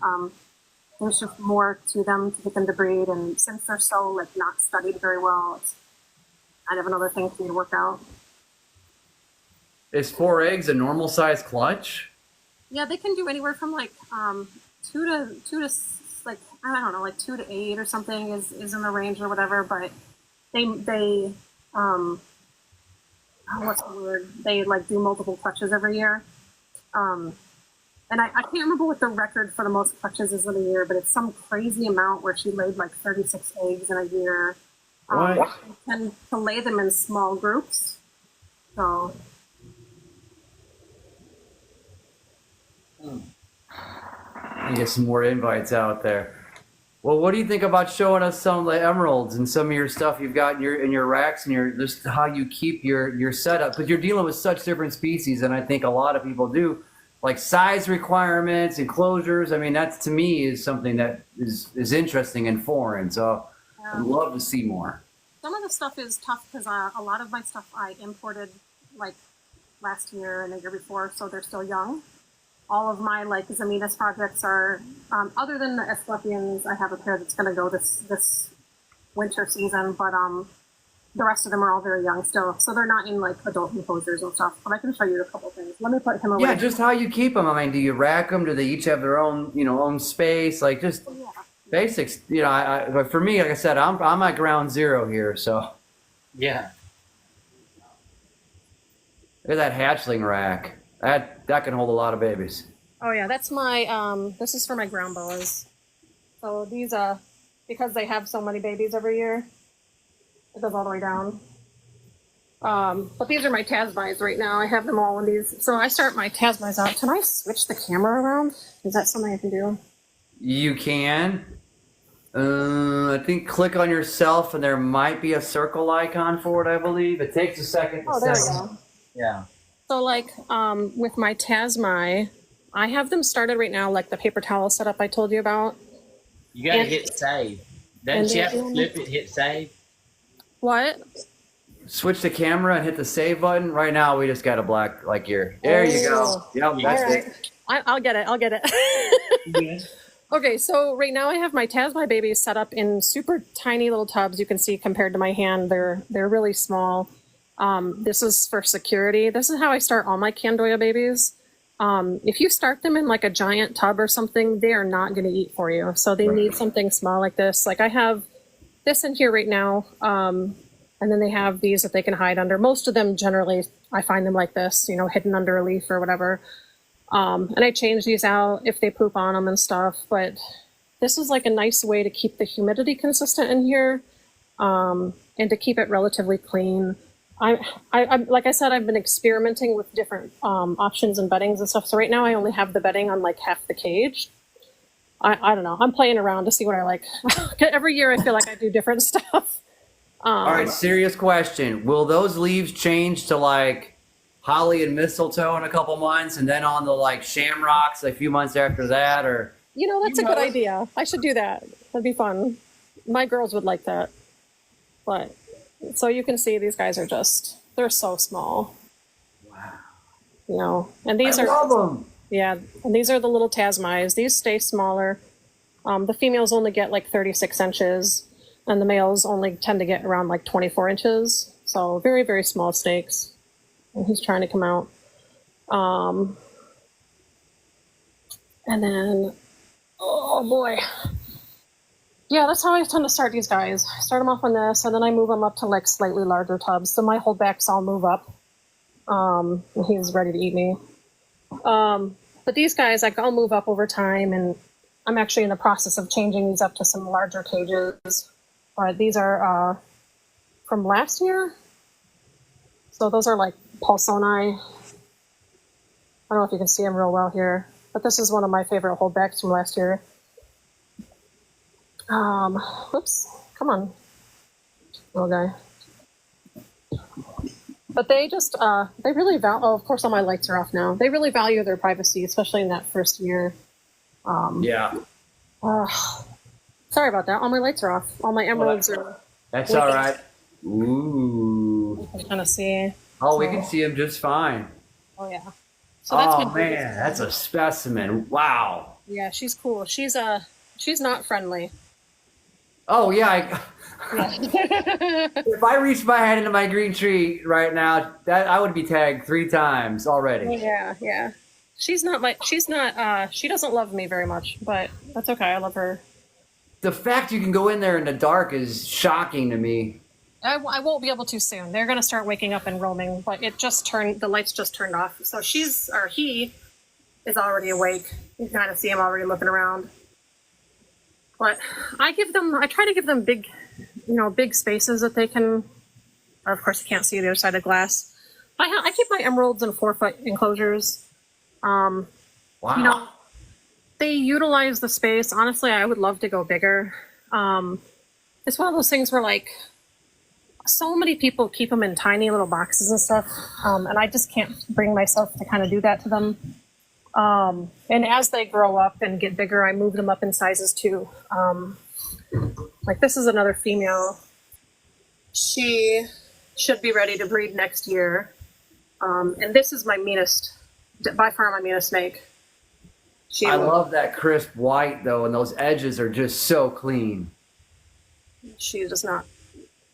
there's just more to them to get them to breed, and since they're so like not studied very well, it's kind of another thing for me to work out. Is 4 eggs a normal size clutch? Yeah, they can do anywhere from like 2 to like I don't know, like 2 to 8 or something is in the range or whatever. But they what's the word? They like do multiple clutches every year. And I can't remember what the record for the most clutches is in a year, but it's some crazy amount where she laid like 36 eggs in a year. What? They tend to lay them in small groups. So. I get some more invites out there. Well, what do you think about showing us some of the emeralds and some of your stuff you've got in your racks and just how you keep your setup? Because you're dealing with such different species, and I think a lot of people do, like size requirements, enclosures. I mean, that to me is something that is interesting and foreign. So I'd love to see more. Some of the stuff is tough because a lot of my stuff I imported like last year and the year before, so they're still young. All of my like Zaminas projects are, other than the Asclepians, I have a pair that's going to go this winter season, but the rest of them are all very young still, so they're not in like adult enclosures and stuff. But I can show you a couple things. Let me put him away. Yeah, just how you keep them. I mean, do you rack them? Do they each have their own, own space? Like just basics. But for me, like I said, I'm at ground zero here. So Yeah. look at that hatchling rack. That can hold a lot of babies. Oh yeah, that's my this is for my ground boas. So these because they have so many babies every year, it goes all the way down. But these are my Tasmais right now. I have them all in these. So I start my Tasmais out. Can I switch the camera around? Is that something I can do? You can. I think click on yourself, and there might be a circle icon for it. I believe it takes a second. Oh, there we go. Yeah. So like with my Tasmai, I have them started right now, like the paper towel setup I told you about. You got to hit save. Doesn't she have to flip it, hit save? What? Switch the camera and hit the save button. Right now, we just got a black like here. There you go. Yep, that's it. I'll get it. Okay, so right now I have my Tasmai babies set up in super tiny little tubs. You can see compared to my hand, they're really small. This is for security. This is how I start all my Candoya babies. If you start them in like a giant tub or something, they are not going to eat for you. So they need something small like this. Like I have this in here right now. And then they have these that they can hide under. Most of them generally, I find them like this, you know, hidden under a leaf or whatever. And I change these out if they poop on them and stuff. But this is like a nice way to keep the humidity consistent in here, and to keep it relatively clean. I like I said, I've been experimenting with different options and beddings and stuff. So right now I only have the bedding on like half the cage. I don't know. I'm playing around to see what I like. Every year I feel like I do different stuff. All right, serious question. Will those leaves change to like holly and mistletoe in a couple months, and then on the like shamrocks a few months after that? Or you know, that's a good idea. I should do that. That'd be fun. My girls would like that. But so you can see these guys are they're so small. Wow. You know, and these I love them. Yeah, and these are the little Tasmais. These stay smaller. The females only get like 36 inches. And the males only tend to get around like 24 inches. So very, very small snakes. And he's trying to come out. And then, oh boy. Yeah, that's how I tend to start these guys. I start them off on this, and then I move them up to like slightly larger tubs. So my holdbacks all move up. And he's ready to eat me. But these guys, like, I'll move up over time, and I'm actually in the process of changing these up to some larger cages. These are from last year. So those are like Pulsoni. I don't know if you can see them real well here, but this is one of my favorite holdbacks from last year. Whoops, come on, little guy. But they just, they really value, oh, of course all my lights are off now. They really value their privacy, especially in that first year. Yeah. Sorry about that. All my lights are off. All my emeralds are. That's all right. Ooh. I'm trying to see. Oh, we can see him just fine. Oh yeah. So that's oh man, that's a specimen. Wow. Yeah, she's cool. She's not friendly. Oh yeah. If I reached my hand into my green tree right now, that I would be tagged 3 times already. Yeah. She doesn't love me very much, but that's okay. I love her. The fact you can go in there in the dark is shocking to me. I won't be able to soon. They're going to start waking up and roaming, but the lights just turned off. So he is already awake. You can kind of see him already looking around. But I try to give them big spaces that they can, of course you can't see the other side of glass. I keep my emeralds in 4-foot enclosures. Wow. You know, they utilize the space. Honestly, I would love to go bigger. It's one of those things where like, so many people keep them in tiny little boxes and stuff, and I just can't bring myself to kind of do that to them. And as they grow up and get bigger, I move them up in sizes too. Like this is another female. She should be ready to breed next year. And this is by far my meanest snake. I love that crisp white though, and those edges are just so clean. She does not.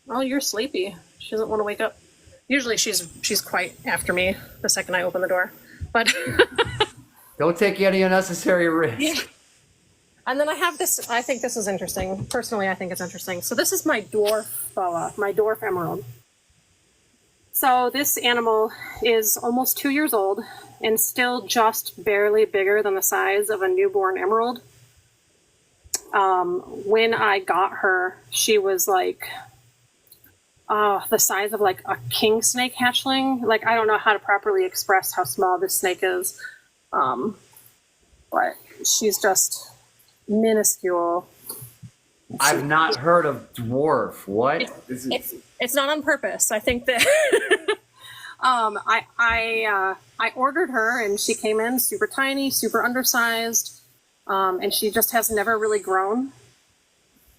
Oh, you're sleepy. She doesn't want to wake up. Usually she's quite after me the second I open the door. But don't take any unnecessary risks. Yeah. And then I have this. I think this is interesting. Personally, I think it's interesting. So this is my dwarf boa, my dwarf emerald. So this animal is almost 2 years old and still just barely bigger than the size of a newborn emerald. When I got her, she was like the size of like a king snake hatchling. Like, I don't know how to properly express how small this snake is. But she's just minuscule. I've not heard of dwarf. What? It's not on purpose. I think that I ordered her and she came in super tiny, super undersized, and she just has never really grown.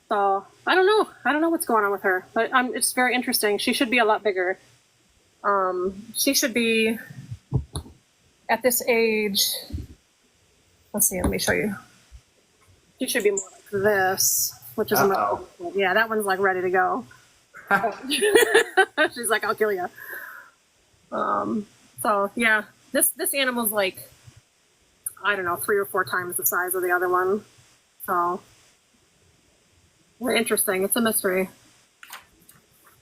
So I don't know. I don't know what's going on with her, but it's very interesting. She should be a lot bigger. She should be at this age. Let's see. Let me show you. She should be more like this, which is yeah. That one's like ready to go. She's like, I'll kill you. So yeah, this animal's like, I don't know, 3 or 4 times the size of the other one. So interesting. It's a mystery.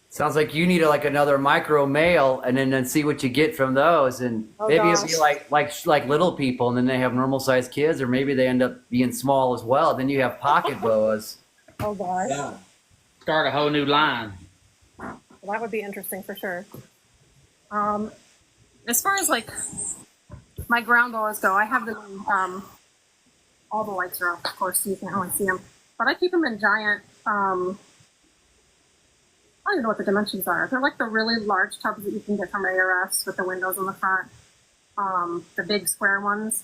Sounds like you need another micro male, and then see what you get from those, and maybe it'll be like little people, and then they have normal sized kids, or maybe they end up being small as well. Then you have pocket boas. Oh gosh. Yeah. Start a whole new line. Well, that would be interesting for sure. As far as like my ground boas go, I have them. All the lights are off, of course, so you can't really see them. But I keep them in giant. I don't even know what the dimensions are. They're like the really large tubs that you can get from ARS with the windows in the front. The big square ones.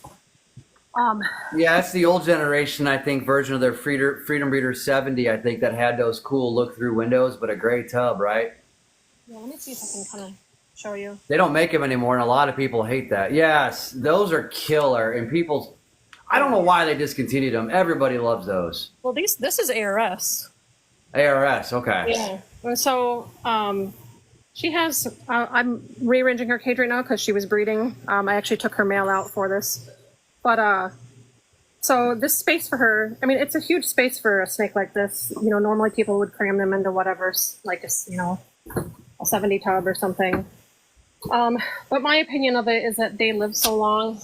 Yeah, that's the old generation, I think, version of their Freedom Breeder 70, I think, that had those cool look-through windows, but a gray tub, right? Yeah, let me see if I can kind of show you. They don't make them anymore, and a lot of people hate that. Yes, those are killer, and people, I don't know why they discontinued them. Everybody loves those. Well, this is ARS. ARS, okay. Yeah. And so she has, I'm rearranging her cage right now because she was breeding. I actually took her male out for this. But so this space for her, I mean, it's a huge space for a snake like this. You know, normally people would cram them into whatever, like a 70 tub or something. But my opinion of it is that they live so long.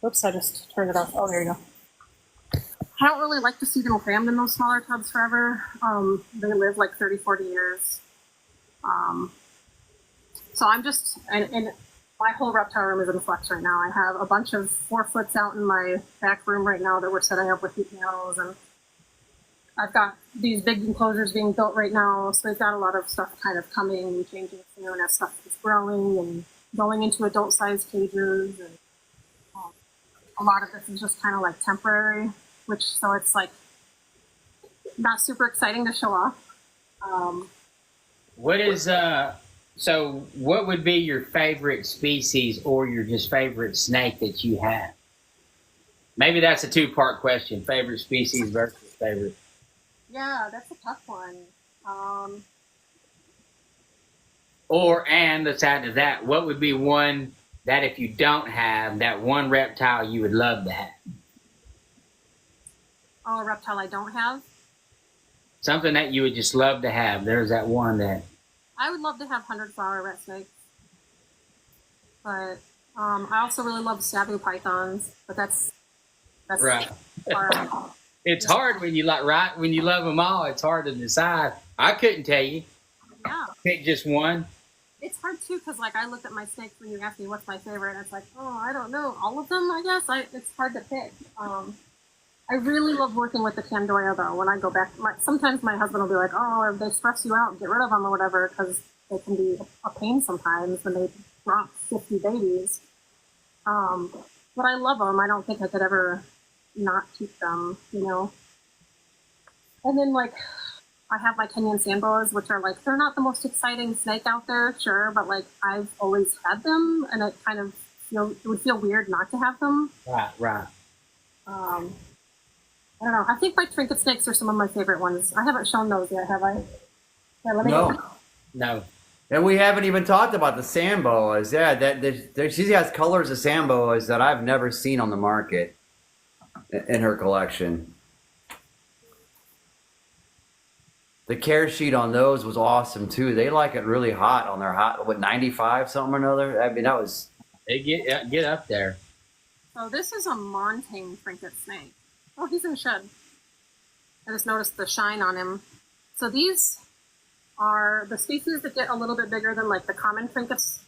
Whoops, I just turned it off. Oh, there you go. I don't really like to see them crammed in those smaller tubs forever. They live like 30, 40 years. So I'm just, and my whole reptile room is in flux right now. I have a bunch of 4-foots out in my back room right now that we're setting up with heat panels, and I've got these big enclosures being built right now. So we've got a lot of stuff kind of coming and changing soon as stuff is growing and going into adult-sized cages. And a lot of this is just kind of like temporary, so it's like not super exciting to show off. What would be your favorite species or your just favorite snake that you have? Maybe that's a 2-part question. Favorite species versus favorite. Yeah, that's a tough one. And let's add to that, what would be one that if you don't have, that one reptile you would love to have? Oh, a reptile I don't have? Something that you would just love to have. There's that one that... I would love to have 100-flower rat snakes. But I also really love sabu pythons. But that's right. Far out. It's hard when you when you love them all. It's hard to decide. I couldn't tell you. Yeah. Pick just one. It's hard too because like I look at my snakes when you ask me what's my favorite, and it's like, oh, I don't know, all of them. I guess it's hard to pick. I really love working with the Candoya though. When I go back, sometimes my husband will be like, oh, they stress you out, get rid of them or whatever, because they can be a pain sometimes when they drop 50 babies. But I love them. I don't think I could ever not keep them, And then like I have my Kenyan sandboas, which are like, they're not the most exciting snake out there, sure, but like I've always had them, and it kind of it would feel weird not to have them. Right. I don't know. I think my trinket snakes are some of my favorite ones. I haven't shown those yet, have I? Yeah, let me No. And we haven't even talked about the samboas. Yeah, she has colors of samboas that I've never seen on the market in her collection. The care sheet on those was awesome too. They like it really hot on their 95 something or another. I mean, that was. They get up there. So this is a Montane trinket snake. Oh, he's in the shed. I just noticed the shine on him. So these are the species that get a little bit bigger than like the common trinkets,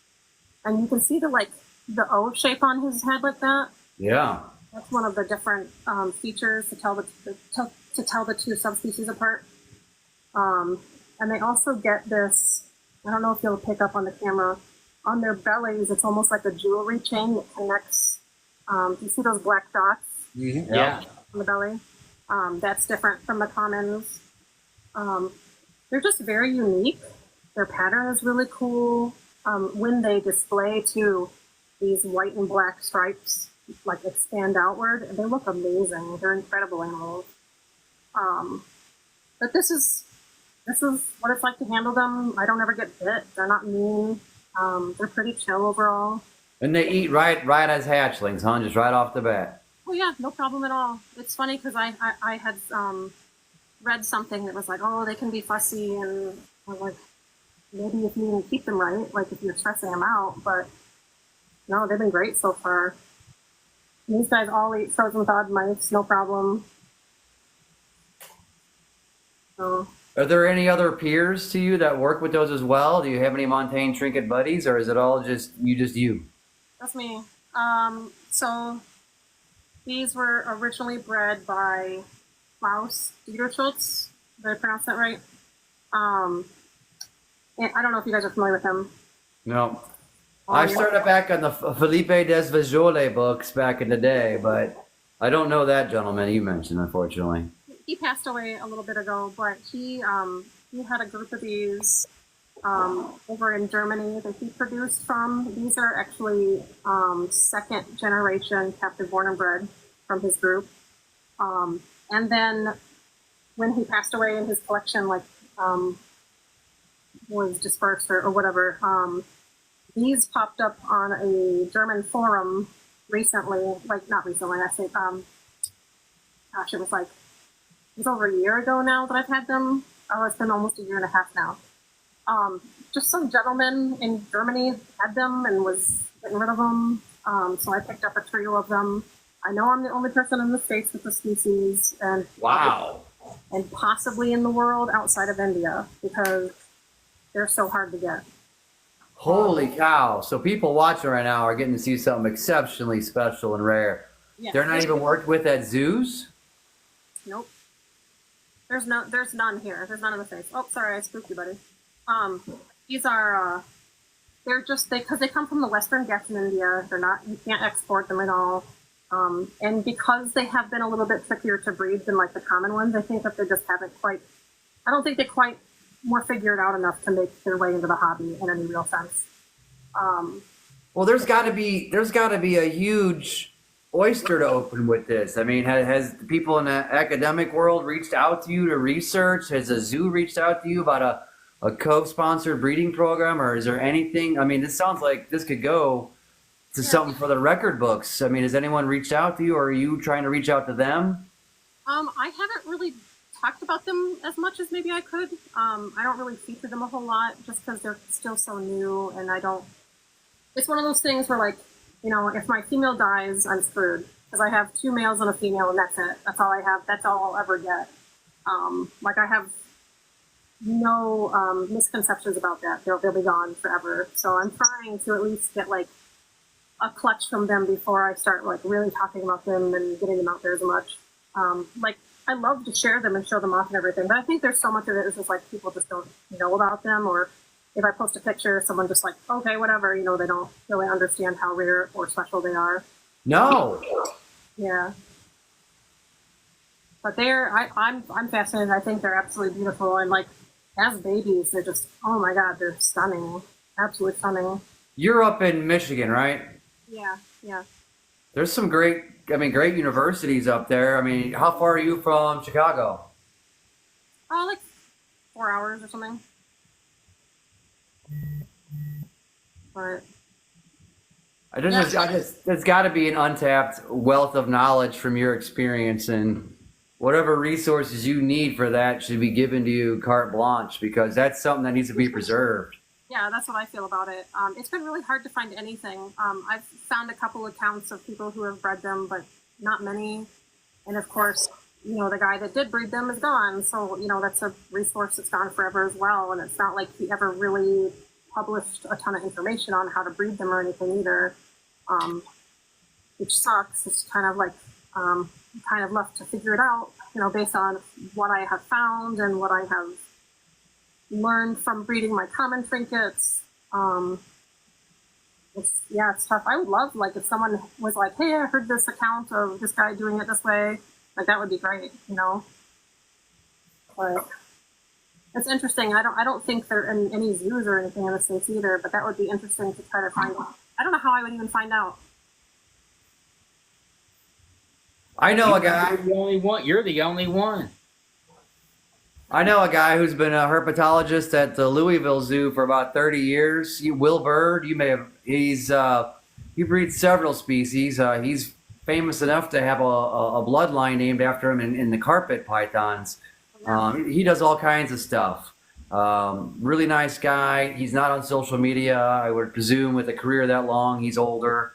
and you can see the O shape on his head like that. Yeah. That's one of the different features to tell the two subspecies apart. And they also get this. I don't know if you'll pick up on the camera. On their bellies, it's almost like a jewelry chain that connects. You see those black dots Mm-hmm. Yeah. on the belly? That's different from the commons. They're just very unique. Their pattern is really cool. When they display too, these white and black stripes like expand outward, and they look amazing. They're incredible animals. But this is what it's like to handle them. I don't ever get bit. They're not mean. They're pretty chill overall. And they eat right as hatchlings, huh? Just right off the bat. Oh yeah, no problem at all. It's funny because I had read something that was like, oh, they can be fussy, and I'm like, maybe if you didn't keep them right, like if you're stressing them out, but no, they've been great so far. These guys all eat frozen thawed mice, no problem. So, Are there any other peers to you that work with those as well? Do you have any Montane trinket buddies, or is it all just you? that's me. So these were originally bred by Klaus Dieterschutz. Did I pronounce that right? And I don't know if you guys are familiar with him. No. Oh, I you're- started back on the Felipe des Vajole books back in the day, but I don't know that gentleman you mentioned, unfortunately. He passed away a little bit ago, but he had a group of these over in Germany that he produced from. These are actually second generation captive born and bred from his group. And then when he passed away and his collection was dispersed or whatever, these popped up on a German forum recently, not recently, I say, gosh, it was over a year ago now that I've had them. Oh, it's been almost a year and a half now. Just some gentleman in Germany had them and was getting rid of them. So I picked up a trio of them. I know I'm the only person in the States with the species, and Wow. and possibly in the world outside of India, because they're so hard to get. Holy cow. So people watching right now are getting to see something exceptionally special and rare. Yeah. They're not even worked with at zoos? Nope. There's none here. There's none in the face. Oh, sorry, I spooked you, buddy. These are because they come from the Western Ghats in India. You can't export them at all. And because they have been a little bit trickier to breed than like the common ones, I think that they just haven't I don't think they quite were figured out enough to make their way into the hobby in any real sense. Well, there's got to be a huge oyster to open with this. I mean, has the people in the academic world reached out to you to research? Has a zoo reached out to you about a co-sponsored breeding program, or is there anything? I mean, this sounds like this could go to something for the record books. I mean, has anyone reached out to you, or are you trying to reach out to them? I haven't really talked about them as much as maybe I could. I don't really feature them a whole lot just because they're still so new, and it's one of those things where if my female dies, I'm screwed because I have 2 males and a female, and that's it. That's all I have. That's all I'll ever get. I have no misconceptions about that. They'll be gone forever. So I'm trying to at least get a clutch from them before I start really talking about them and getting them out there as much. I love to share them and show them off and everything, but I think there's so much of it is just people just don't know about them, or if I post a picture, someone just okay, whatever, they don't really understand how rare or special they are. No. Yeah. But I'm fascinated. I think they're absolutely beautiful, and as babies, they're just, oh my God, they're stunning. Absolutely stunning. You're up in Michigan, right? Yeah, yeah. There's some great universities up there. I mean, how far are you from Chicago? 4 hours or something. But there's got to be an untapped wealth of knowledge from your experience, and whatever resources you need for that should be given to you carte blanche, because that's something that needs to be preserved. Yeah, that's what I feel about it. It's been really hard to find anything. I've found a couple accounts of people who have bred them, but not many. And of course, the guy that did breed them is gone. So, that's a resource that's gone forever as well. And it's not like he ever really published a ton of information on how to breed them or anything either, which sucks. It's kind of like kind of left to figure it out, based on what I have found and what I have learned from breeding my common trinkets. It's tough. I would love, like, if someone was like, hey, I heard this account of this guy doing it this way. Like, that would be great, But it's interesting. I don't think they're in any zoos or anything in the States either, but that would be interesting to try to find out. I don't know how I would even find out. I know a guy. You're the only one. You're the only one. I know a guy who's been a herpetologist at the Louisville Zoo for about 30 years. Will Bird, you may have. He breeds several species. He's famous enough to have a bloodline named after him in the carpet pythons. He does all kinds of stuff. Really nice guy. He's not on social media. I would presume with a career that long, he's older.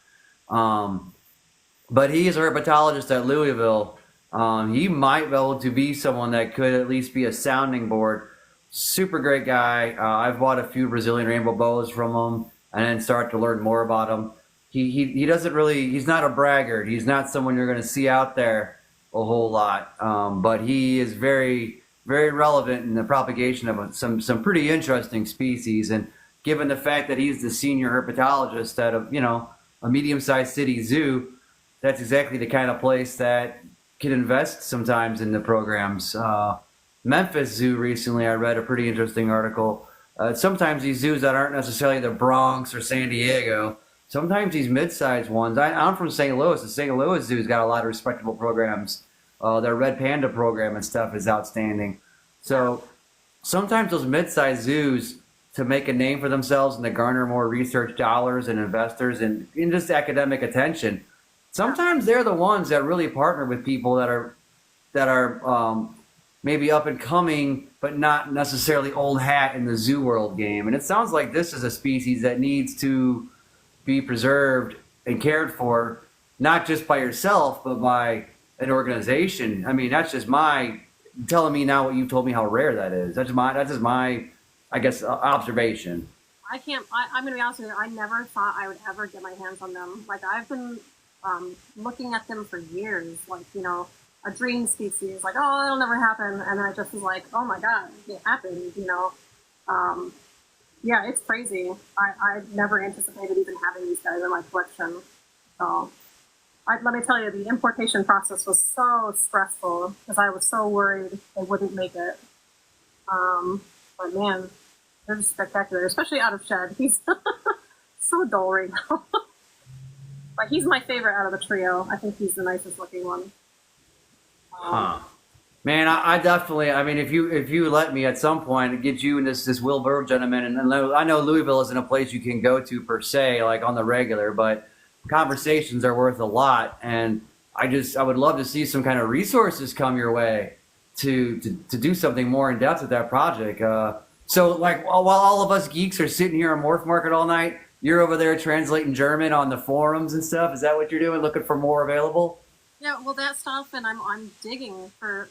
But he is a herpetologist at Louisville. He might be able to be someone that could at least be a sounding board. Super great guy. I've bought a few Brazilian rainbow boas from him and then start to learn more about him. He doesn't really, he's not a braggart. He's not someone you're going to see out there a whole lot. But he is very, very relevant in the propagation of some pretty interesting species. And given the fact that he's the senior herpetologist at a medium-sized city zoo, that's exactly the kind of place that can invest sometimes in the programs. Memphis Zoo recently, I read a pretty interesting article. Sometimes these zoos that aren't necessarily the Bronx or San Diego, sometimes these mid-sized ones. I'm from St. Louis. The St. Louis Zoo's got a lot of respectable programs. Their Red Panda program and stuff is outstanding. So sometimes those mid-sized zoos, to make a name for themselves and to garner more research dollars and investors and just academic attention, sometimes they're the ones that really partner with people that are maybe up and coming, but not necessarily old hat in the zoo world game. And it sounds like this is a species that needs to be preserved and cared for, not just by yourself, but by an organization. I mean, that's just my telling me now what you've told me how rare that is. That's just my I guess observation. I'm going to be honest with you. I never thought I would ever get my hands on them. Like, I've been looking at them for years, like, a dream species, like, oh, it'll never happen. And I just was like, oh my God, it happened, Yeah, it's crazy. I never anticipated even having these guys in my collection. So let me tell you, the importation process was so stressful because I was so worried they wouldn't make it. But man, they're just spectacular, especially out of shed. He's so dull right now. But he's my favorite out of the trio. I think he's the nicest looking one. Man, I definitely. I mean, if you let me at some point get you and this Will Bird gentleman, and I know Louisville isn't a place you can go to per se, like on the regular, but conversations are worth a lot, and I would love to see some kind of resources come your way to do something more in depth with that project. So, like, while all of us geeks are sitting here on Morph Market all night, you're over there translating German on the forums and stuff. Is that what you're doing? Looking for more available? Yeah, well, that stuff, and I'm digging through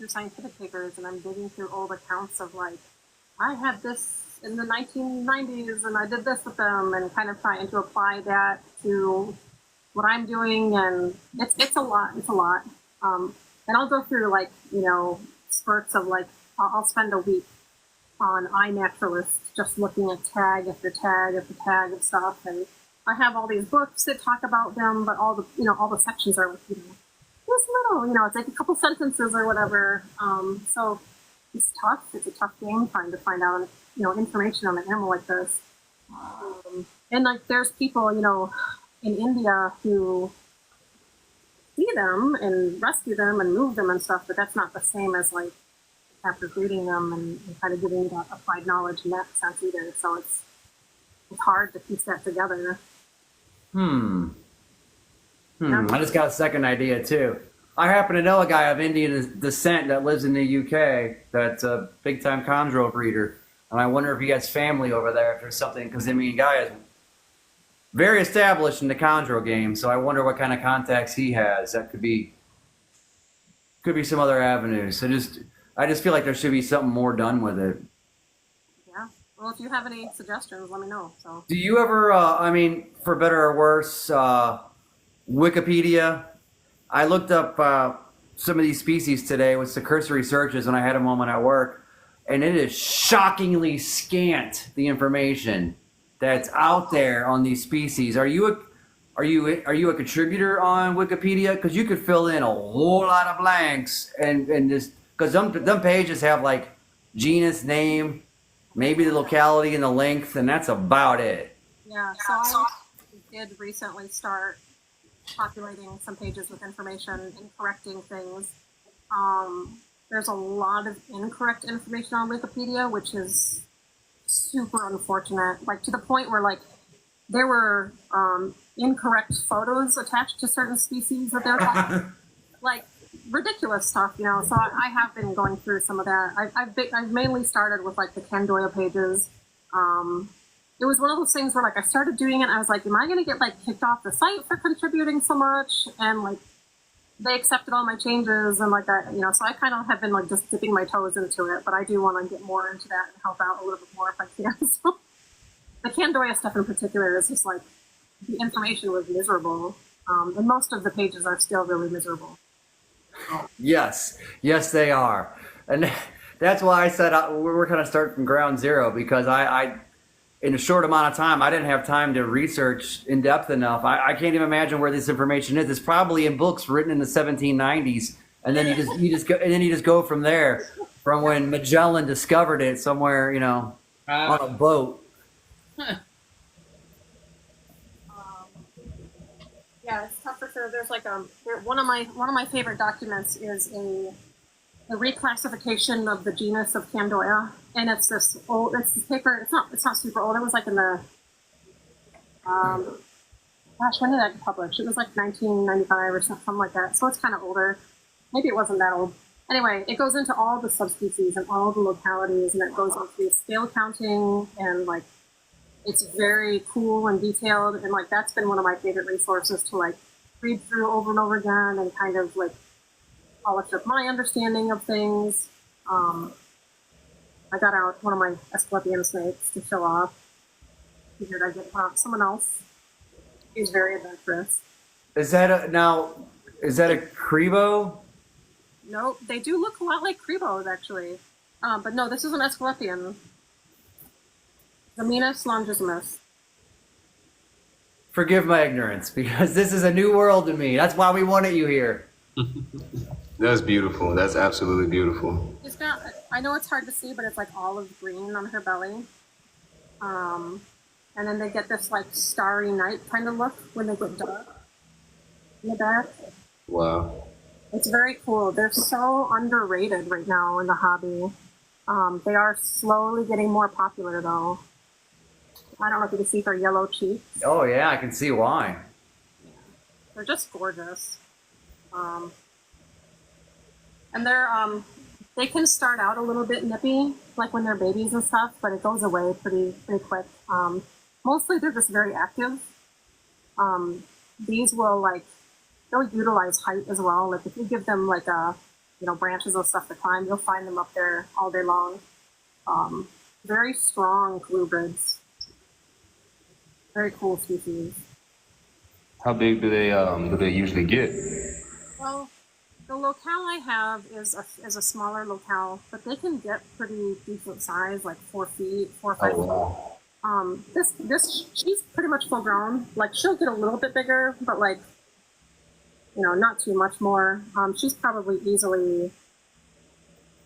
scientific papers, and I'm digging through old accounts of, like, I had this in the 1990s, and I did this with them, and kind of trying to apply that to what I'm doing, and it's a lot. And I'll go through, like, spurts of, like, I'll spend a week on iNaturalist just looking at tag after tag after tag of stuff, and I have all these books that talk about them, but all the sections are, like, this little, it's like a couple sentences or whatever. So it's tough. It's a tough game trying to find out, information on an animal like this. And, like, there's people, in India who see them and rescue them and move them and stuff, but that's not the same as, like, after breeding them and kind of giving that applied knowledge in that sense either. So it's hard to piece that together. Yeah. I just got a second idea too. I happen to know a guy of Indian descent that lives in the UK that's a big time chondro breeder, and I wonder if he has family over there, if there's something, because guy is very established in the chondro game, so I wonder what kind of contacts he has. That could be could be some other avenues. So I just feel like there should be something more done with it. Yeah. Well, if you have any suggestions, let me know. So. Do you ever, I mean, for better or worse, Wikipedia? I looked up some of these species today with some cursory searches when I had a moment at work, and it is shockingly scant, the information that's out there on these species. Are you a contributor on Wikipedia? Because you could fill in a whole lot of blanks and just because them pages have like genus name, maybe the locality and the length, and that's about it. Yeah. So I did recently start populating some pages with information and correcting things. There's a lot of incorrect information on Wikipedia, which is super unfortunate. Like to the point where like there were incorrect photos attached to certain species that they're like ridiculous stuff, you know. So I have been going through some of that. I've mainly started with like the Candoya pages. It was one of those things where like I started doing it and I was like, am I going to get like kicked off the site for contributing so much? And like they accepted all my changes and like that, you know, so I kind of have been like just dipping my toes into it, but I do want to get more into that and help out a little bit more if I can. So the Candoya stuff in particular is just like the information was miserable. And most of the pages are still really miserable. Yes, they are. And that's why I said we're kind of starting from ground zero, because I in a short amount of time, I didn't have time to research in depth enough. I can't even imagine where this information is. It's probably in books written in the 1790s, and then you just go from there, from when Magellan discovered it somewhere, you know, on a boat. Yeah, it's tough for sure. There's like one of my favorite documents is a reclassification of the genus of Candoya, and it's this paper. It's not super old. It was like in the when did that get published? It was like 1995 or something like that. So it's kind of older. Maybe it wasn't that old. Anyway, it goes into all the subspecies and all the localities, and it goes into scale counting, and like it's very cool and detailed, and like that's been one of my favorite resources to like read through over and over again and kind of like polish up my understanding of things. I got out one of my Asclepian snakes to show off. Figured I'd get someone else. He's very adventurous. Is that a Crebo? No, they do look a lot like Crebos actually. But no, this is an Asclepian. Zaminus longissimus. Forgive my ignorance, because this is a new world to me. That's why we wanted you here. That's beautiful. That's absolutely beautiful. She's got, I know it's hard to see, but it's like olive green on her belly. And then they get this like starry night kind of look when they get dark in the back. Wow. It's very cool. They're so underrated right now in the hobby. They are slowly getting more popular though. I don't know if you can see their yellow cheeks. Oh yeah, I can see why. They're just gorgeous. And they can start out a little bit nippy, like when they're babies and stuff, but it goes away pretty quick. Mostly they're just very active. These they'll utilize height as well. Like if you give them like branches of stuff to climb, you'll find them up there all day long. Very strong colubrids. Very cool species. How big do they usually get? Well, the locale I have is a smaller locale, but they can get pretty decent size, like 4 feet, 4 or 5 feet. Wow. This she's pretty much full grown. Like she'll get a little bit bigger, but like, not too much more. She's probably easily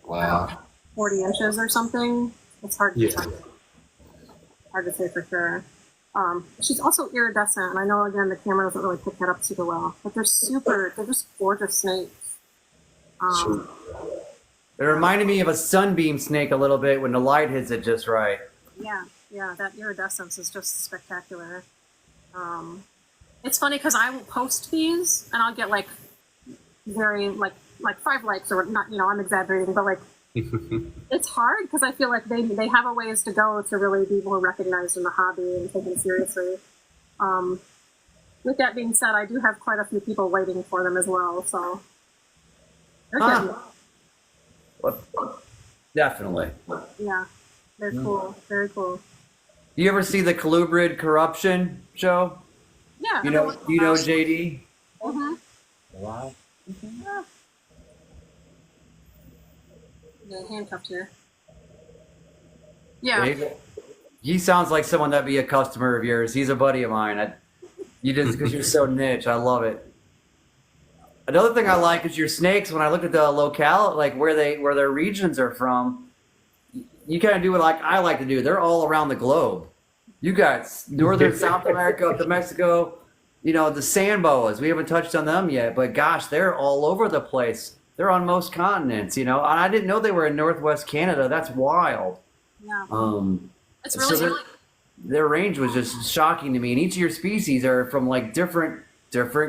40 inches or something. It's hard to say. Hard to say for sure. She's also iridescent, and I know again the camera doesn't really pick that up super well, but they're just gorgeous snakes. It reminded me of a sunbeam snake a little bit when the light hits it just right. Yeah, that iridescence is just spectacular. It's funny because I will post these and I'll get like very like 5 likes or not. I'm exaggerating, but like it's hard because I feel like they have a ways to go to really be more recognized in the hobby and taken seriously. With that being said, I do have quite a few people waiting for them as well. So They're Huh. What? Definitely. good. Yeah, they're cool. Very cool. You ever see the Colubrid Corruption show? Yeah. You know JD? Mm-hmm. Wow. Yeah. They're handcuffed here. Yeah. He sounds like someone that'd be a customer of yours. He's a buddy of mine. You just because you're so niche. I love it. Another thing I like is your snakes. When I look at the locale, like where their regions are from, you kind of do what like I like to do. They're all around the globe. You got northern South America up to Mexico. You know the sand boas. We haven't touched on them yet, but gosh, they're all over the place. They're on most continents. And I didn't know they were in Northwest Canada. That's wild. Yeah. It's So really their range was just shocking to me. And each of your species are from like different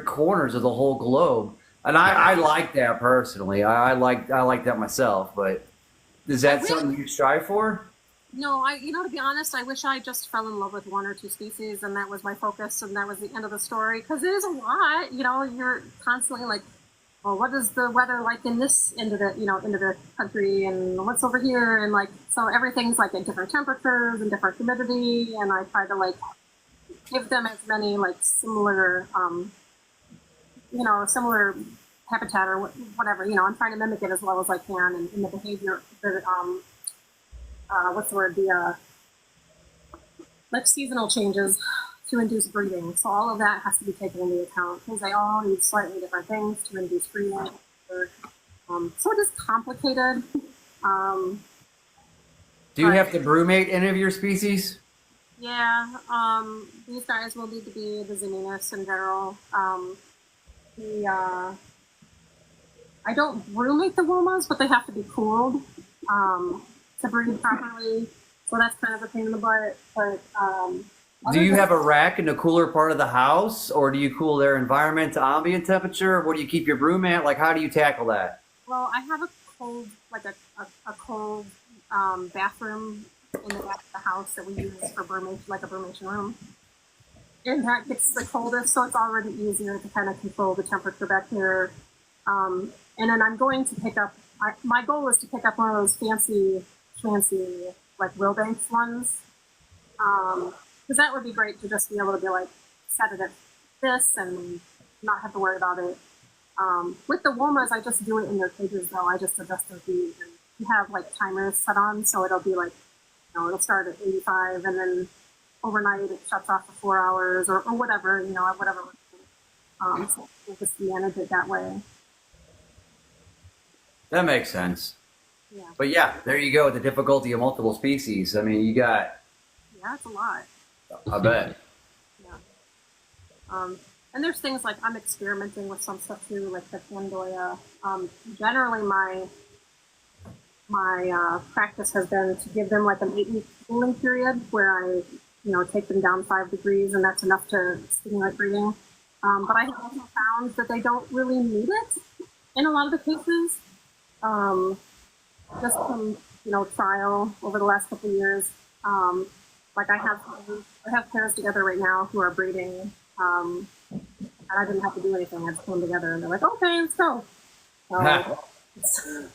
corners of the whole globe. And I like that personally. I like that myself. But is that something you strive for? No, to be honest, I wish I just fell in love with one or two species and that was my focus and that was the end of the story. Because it is a lot, you're constantly like, well, what is the weather like in this end of the country and what's over here? And like, so everything's like at different temperatures and different humidity. And I try to like give them as many like similar, similar habitat or whatever, I'm trying to mimic it as well as I can and in the behavior, what's the word, like seasonal changes to induce breeding. So all of that has to be taken into account because they all need slightly different things to induce breeding. So it is complicated. Do you have to brumate any of your species? Yeah, these guys will need to be the Zinnias in general. I don't brumate the womas, but they have to be cooled to breed properly. So that's kind of a pain in the butt. But Do you have a rack in the cooler part of the house, or do you cool their environment to ambient temperature? Where do you keep your broom at? Like, how do you tackle that? Well, I have a cold, like a cold bathroom in the back of the house that we use for brumation, like a brumation room. And that gets the coldest, so it's already easier to kind of control the temperature back there. And then I'm going to pick up, my goal is to pick up one of those fancy, like Wilbanks ones. Because that would be great to just be able to be like, set it at this and not have to worry about it. With the womas, I just do it in their cages though. I just adjust their feed. And you have like timers set on, so it'll be like, it'll start at 85 and then overnight it shuts off for 4 hours or whatever, whatever. So we'll just manage it that way. That makes sense. Yeah. But yeah, there you go. The difficulty of multiple species. I mean, you got. Yeah, it's a lot. I bet. Yeah. And there's things like I'm experimenting with some stuff too, like the Pandoya. Generally, my practice has been to give them like an 8-week cooling period where I, take them down 5 degrees, and that's enough to stimulate breeding. But I have also found that they don't really need it in a lot of the cases. Just from trial over the last couple of years. Like I have pairs together right now who are breeding, and I didn't have to do anything. I just put them together, and they're like, "Okay, let's go." So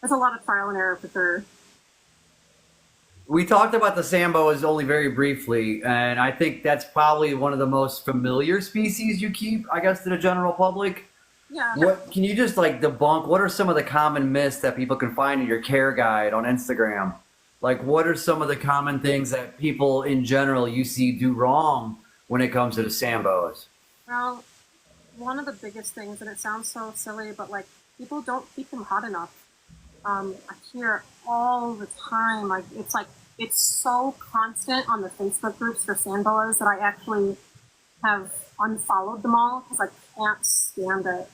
there's a lot of trial and error for sure. We talked about the Samboas only very briefly, and I think that's probably one of the most familiar species you keep, I guess, to the general public. Yeah. What can you just like debunk? What are some of the common myths that people can find in your care guide on Instagram? Like, what are some of the common things that people in general you see do wrong when it comes to the Samboas? Well, one of the biggest things, and it sounds so silly, but like people don't keep them hot enough. I hear all the time, like it's so constant on the Facebook groups for sandboas that I actually have unfollowed them all because I can't stand it.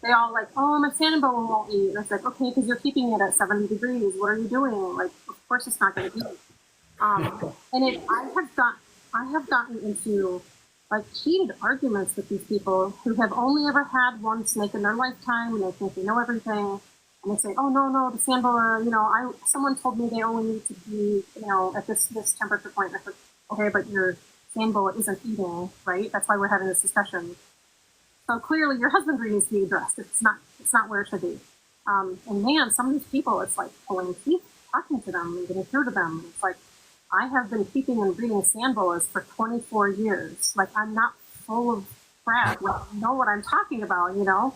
They all like, oh, my sandboa won't eat. And it's like, okay, because you're keeping it at 70 degrees. What are you doing? Like, of course it's not going to eat. And I have gotten into like heated arguments with these people who have only ever had one snake in their lifetime, and they think they know everything. And they say, oh no, the sandboa, someone told me they only need to be, at this temperature point. And I said, okay, but your sandboa isn't eating, right? That's why we're having this discussion. So clearly your husbandry needs to be addressed. It's not where it should be. And man, some of these people, it's like pulling teeth, talking to them and getting through to them. It's like, I have been keeping and breeding sand boas for 24 years. Like, I'm not full of crap. Like, I know what I'm talking about, you know?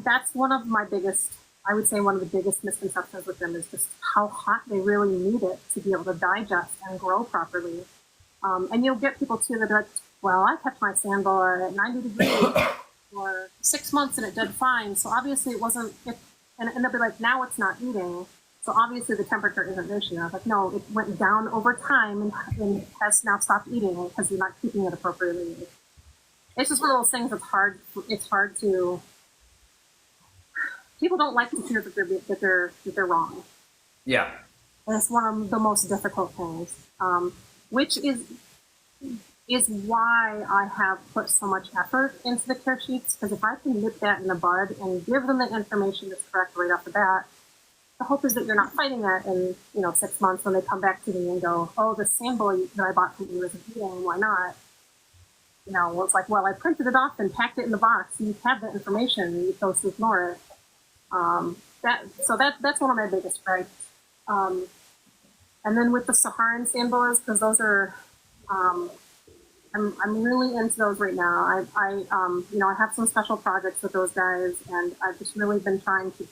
That's one of my biggest, I would say one of the biggest misconceptions with them is just how hot they really need it to be able to digest and grow properly. And you'll get people too that are like, well, I kept my sand boa at 90 degrees for 6 months and it did fine. So obviously it wasn't, and they'll be like, now it's not eating. So obviously the temperature isn't an issue. I was like, no, it went down over time and has now stopped eating because you're not keeping it appropriately. It's just one of those things that's hard. It's hard to, people don't like to hear that they're wrong. Yeah. And it's one of the most difficult things, which is why I have put so much effort into the care sheets. Because if I can nip that in the bud and give them the information that's correct right off the bat, the hope is that you're not fighting that in 6 months when they come back to me and go, oh, the sample that I bought from you isn't eating. Why not? Well, it's like, well, I printed it off and packed it in the box. You have that information and you chose to ignore it. That's one of my biggest gripes. And then with the Saharan sand boas, because those are, I'm really into those right now. I have some special projects with those guys, and I've just really been trying to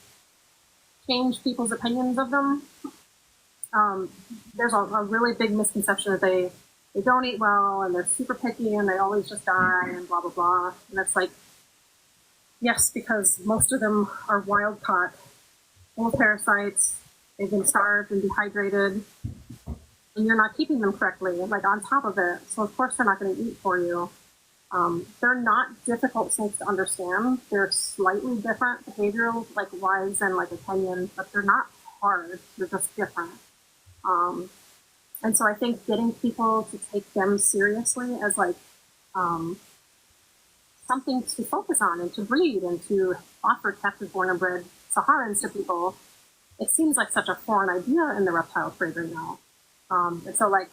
change people's opinions of them. There's a really big misconception that they don't eat well and they're super picky and they always just die and blah blah blah. And it's like, yes, because most of them are wild caught, full of parasites. They've been starved and dehydrated, and you're not keeping them correctly, like on top of it. So of course they're not going to eat for you. They're not difficult snakes to understand. They're slightly different behavioral, like wise and like a Kenyan, but they're not hard. They're just different. And so I think getting people to take them seriously as like something to focus on and to breed and to offer captive born and bred Saharans to people, it seems like such a foreign idea in the reptile trade right now. And so like,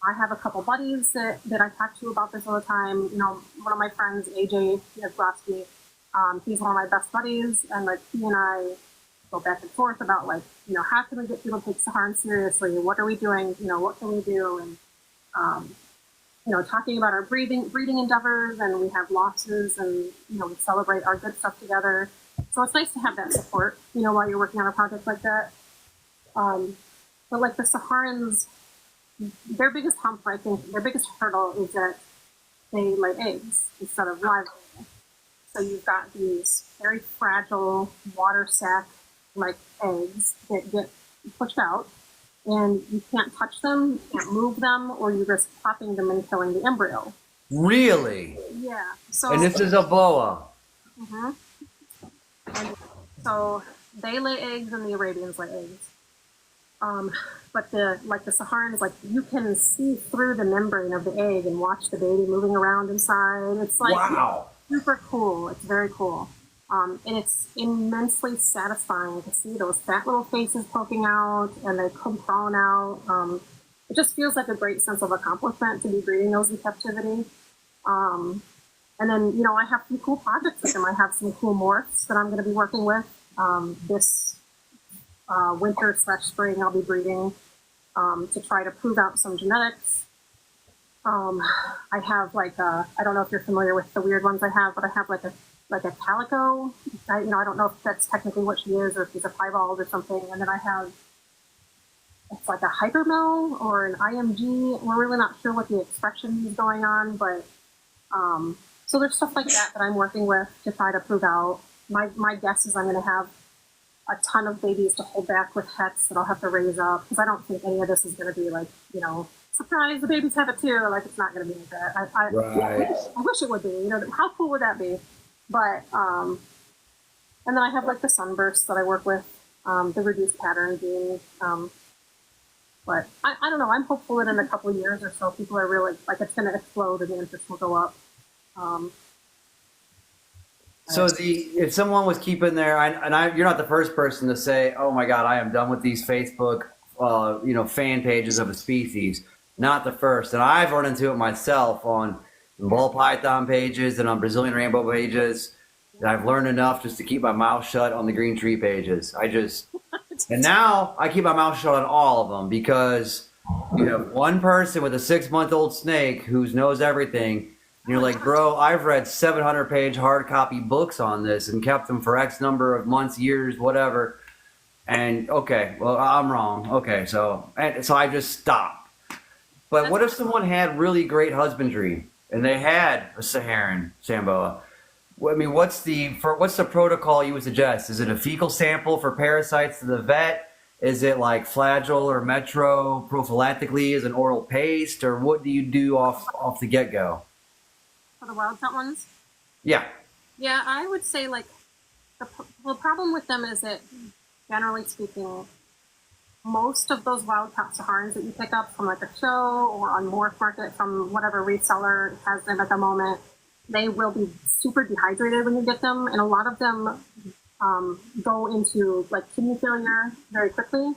I have a couple buddies that I talk to about this all the time. One of my friends, AJ Yazlowski, he's one of my best buddies, and like he and I go back and forth about like, how can we get people to take Saharan seriously? What are we doing? What can we do? And talking about our breeding endeavors, and we have losses, and we celebrate our good stuff together. So it's nice to have that support, while you're working on a project like that. But like the Saharans, their biggest hump, I think, their biggest hurdle is that they lay eggs instead of live. So you've got these very fragile water sac like eggs that get pushed out, and you can't touch them, you can't move them, or you risk popping them and killing the embryo. Really? Yeah. So. And this is a boa. Mm-hmm. And so they lay eggs, and the Arabians lay eggs. But the Saharans, like you can see through the membrane of the egg and watch the baby moving around inside. It's like wow. Super cool. It's very cool. And it's immensely satisfying to see those fat little faces poking out and they come crawling out. It just feels like a great sense of accomplishment to be breeding those in captivity. And then, I have some cool projects with them. I have some cool morphs that I'm going to be working with. This winter/spring, I'll be breeding to try to prove out some genetics. I have I don't know if you're familiar with the weird ones I have, but I have like a calico. I don't know if that's technically what she is or if she's a piebald or something. And then I have, it's like a hypermel or an IMG. We're really not sure what the expression is going on, but so there's stuff like that I'm working with to try to prove out. My guess is I'm going to have a ton of babies to hold back with hets that I'll have to raise up, because I don't think any of this is going to be like, surprise, the babies have it too. Like, it's not going to be like that. I wish it would be. How cool would that be? But and then I have like the sunbursts that I work with, the reduced pattern genes. But I don't know. I'm hopeful that in a couple of years or so, people are really like it's going to explode and the interest will go up. So if someone was keeping their, you're not the first person to say, "Oh my God, I am done with these Facebook, fan pages of a species." Not the first, and I've run into it myself on ball python pages and on Brazilian rainbow pages. And I've learned enough just to keep my mouth shut on the green tree pages. And now I keep my mouth shut on all of them because you have one person with a 6-month-old snake who knows everything. And you're like, bro, I've read 700-page hard copy books on this and kept them for X number of months, years, whatever. And okay, well, I'm wrong. Okay, so I just stopped. But what if someone had really great husbandry and they had a Saharan Samboa? I mean, what's the protocol you would suggest? Is it a fecal sample for parasites to the vet? Is it like Flagyl or Metro prophylactically as an oral paste, or what do you do off the get go? For the wild caught ones? Yeah. Yeah, I would say like the problem with them is that generally speaking, most of those wild caught Saharans that you pick up from like a show or on Morph Market from whatever reseller has them at the moment, they will be super dehydrated when you get them, and a lot of them go into like kidney failure very quickly,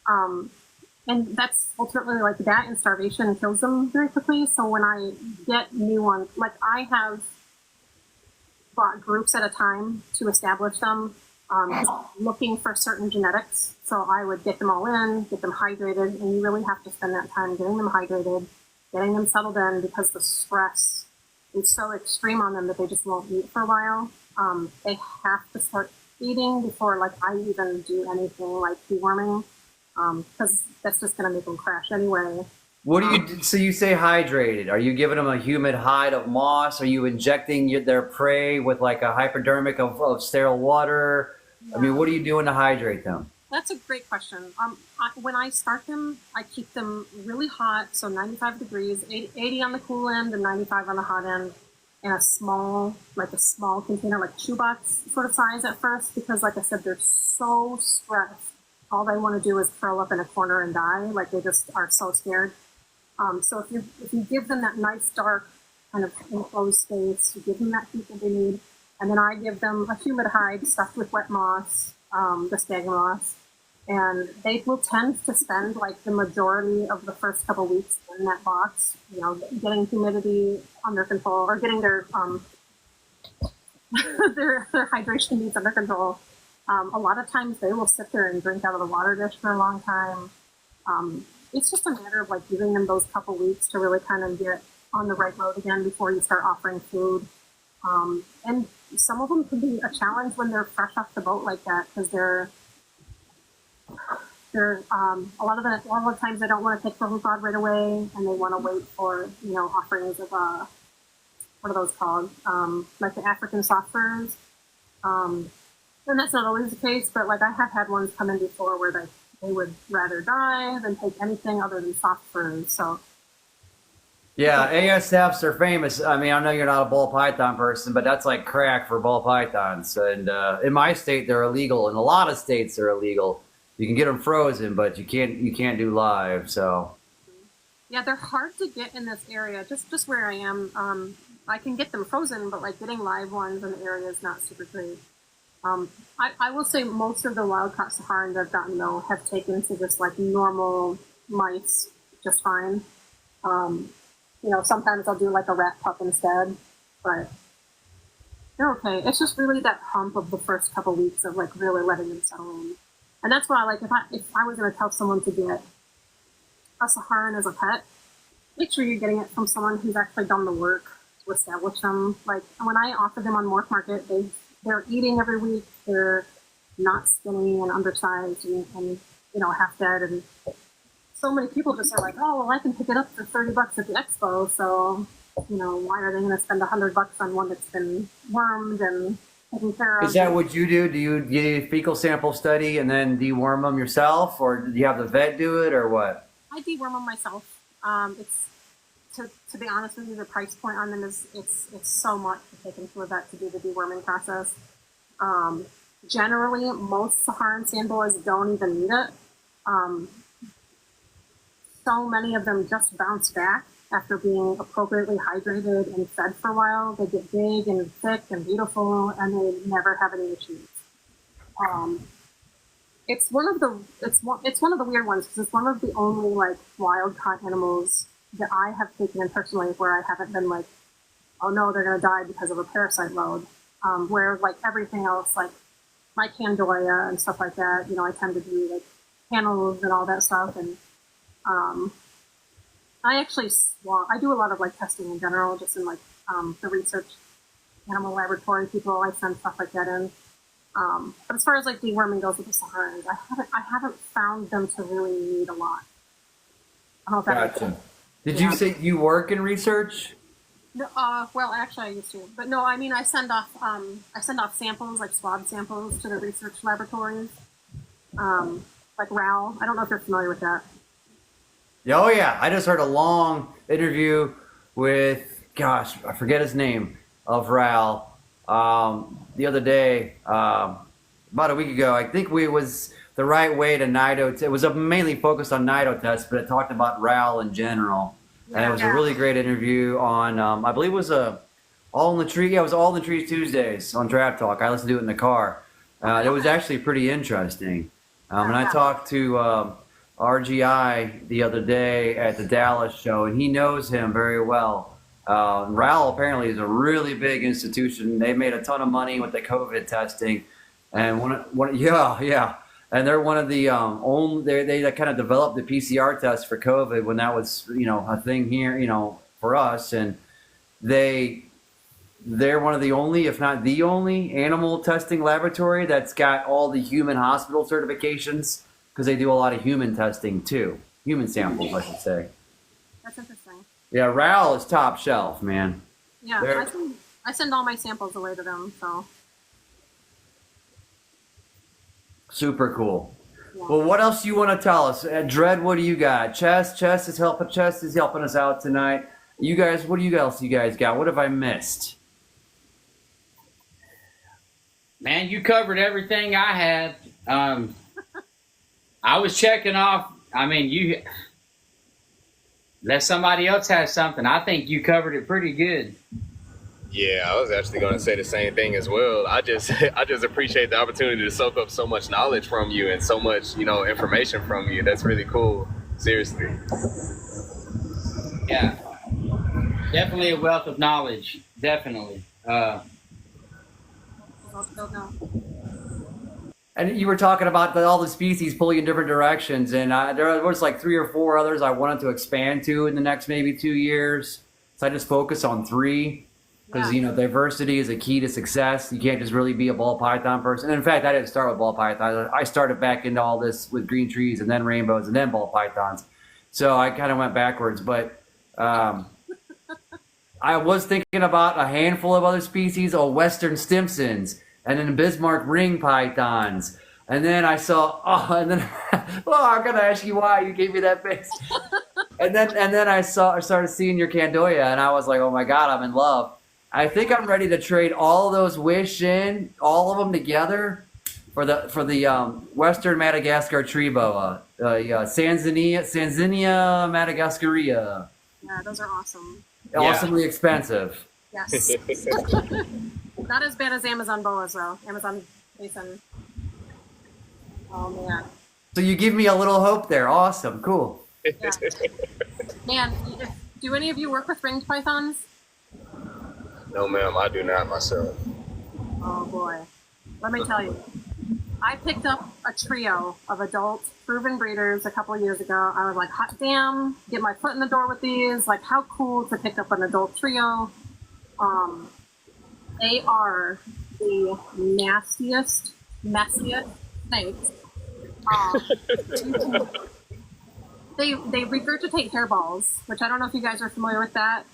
and that's ultimately like that, and starvation kills them very quickly. So when I get new ones, like I have bought groups at a time to establish them, looking for certain genetics. So I would get them all in, get them hydrated, and you really have to spend that time getting them hydrated, getting them settled in, because the stress is so extreme on them that they just won't eat for a while. They have to start eating before like I even do anything like deworming, because that's just going to make them crash anyway. What do you do? So you say hydrated. Are you giving them a humid hide of moss? Are you injecting their prey with like a hypodermic of sterile water? Yeah. I mean, what are you doing to hydrate them? That's a great question. When I start them, I keep them really hot, so 95 degrees, 80 on the cool end and 95 on the hot end, in a small container, like shoebox sort of size at first, because like I said, they're so stressed. All they want to do is curl up in a corner and die. Like they just are so scared. So if you give them that nice dark kind of enclosed space, you give them that heat that they need, and then I give them a humid hide stuffed with wet moss, the stag moss. And they will tend to spend like the majority of the first couple of weeks in that box, you know, getting humidity under control, or getting their their hydration needs under control. A lot of times they will sit there and drink out of the water dish for a long time. It's just a matter of like giving them those couple weeks to really kind of get on the right road again before you start offering food. And some of them can be a challenge when they're fresh off the boat like that, because they're a lot of the times they don't want to take the hook rod right away, and they want to wait for, you know, offerings of what are those called, like the African soft furs, and that's not always the case, but like I have had ones come in before where they would rather die than take anything other than soft furs. So yeah, ASFs are famous. I mean, I know you're not a ball python person, but that's like crack for ball pythons, and in my state they're illegal. In a lot of states they're illegal. You can get them frozen, but you can't do live. So yeah, they're hard to get in this area. Just where I am, I can get them frozen, but like getting live ones in the area is not super great. I will say most of the wild caught Saharans I've gotten though have taken to just like normal mice just fine. You know, sometimes I'll do like a rat pup instead, but they're okay. It's just really that hump of the first couple weeks of like really letting them settle in. And that's why, like, if I was going to tell someone to get a Saharan as a pet, make sure you're getting it from someone who's actually done the work to establish them. Like, when I offer them on Morph Market, they're eating every week. They're not skinny and undersized and you know, half dead. And so many people just are like, oh, well, I can pick it up for $30 at the expo. So, you know, why are they going to spend $100 on one that's been wormed and taken care of? Is that what you do? Do you a fecal sample study and then deworm them yourself, or do you have the vet do it, or what? I deworm them myself. It's to be honest with you, the price point on them is it's so much to take into a vet to do the deworming process. Generally, most Saharan sandboas don't even need it. So many of them just bounce back after being appropriately hydrated and fed for a while. They get big and thick and beautiful, and they never have any issues. It's one of the weird ones, because it's one of the only like wild caught animals that I have taken in personally where I haven't been like oh no, they're going to die because of a parasite load. Where like everything else, like my Candoya and stuff like that, I tend to do like panels and all that stuff. And I actually I do a lot of like testing in general, just in like the research animal laboratory people. I send stuff like that in. But as far as like deworming goes with the Saharans, I haven't found them to really need a lot. I don't know if that Gotcha. Did you say you work in research? No, well, actually, I used to, but no. I mean, I send off samples, like swab samples, to the research laboratories, like RAL. I don't know if you're familiar with that. Oh yeah, I just heard a long interview with, gosh, I forget his name, of Ral the other day, about a week ago. I think it was the right way to nido. It was mainly focused on nido tests, but it talked about Ral in general. And it was a really great interview on, I believe it was All in the Tree. Yeah, it was All in the Trees Tuesdays on Draft Talk. I listened to it in the car. It was actually pretty interesting. And I talked to RGI the other day at the Dallas show, and he knows him very well. RAL apparently is a really big institution. They made a ton of money with the COVID testing, and and they're one of the only they kind of developed the PCR test for COVID when that was a thing here for us, and they're one of the only, if not the only, animal testing laboratory that's got all the human hospital certifications, because they do a lot of human testing too, human samples, I should say. That's interesting. Yeah, RAL is top shelf, man. Yeah, I send all my samples away to them, so. Super cool. Yeah. Well, what else do you want to tell us? Dread, what do you got? Chest is helping us out tonight. You guys, what else you guys got? What have I missed? Man, you covered everything I had. I was checking off. I mean, unless somebody else has something, I think you covered it pretty good. Yeah, I was actually going to say the same thing as well. I just appreciate the opportunity to soak up so much knowledge from you and so much, information from you. That's really cool. Seriously. Yeah. Definitely a wealth of knowledge. Definitely. And you were talking about all the species pulling in different directions, and there was like 3 or 4 others I wanted to expand to in the next maybe 2 years. So I just focus on 3. Because, diversity is a key to success. You can't just really be a ball python person. And in fact, I didn't start with ball pythons. I started back into all this with green trees and then rainbows and then ball pythons. So I kind of went backwards. But I was thinking about a handful of other species, Western Stimsons, and then Bismarck ring pythons. And then I saw, I'm going to ask you why you gave me that face. and then I started seeing your Candoya, and I was like, oh my God, I'm in love. I think I'm ready to trade all those all of them together, for the Western Madagascar tree boa, Sanzinia madagascaria. Yeah, those are awesome. Awesomely expensive. Yes. Not as bad as Amazon boas though. Amazon basin. Oh man. So you give me a little hope there. Awesome. Cool. Yeah. Man, do any of you work with ringed pythons? No, ma'am, I do not myself. Oh boy. Let me tell you. I picked up a trio of adult proven breeders a couple of years ago. I was like, hot damn, get my foot in the door with these. Like, how cool to pick up an adult trio. They are the nastiest, messiest snakes. They regurgitate hairballs, which I don't know if you guys are familiar with that.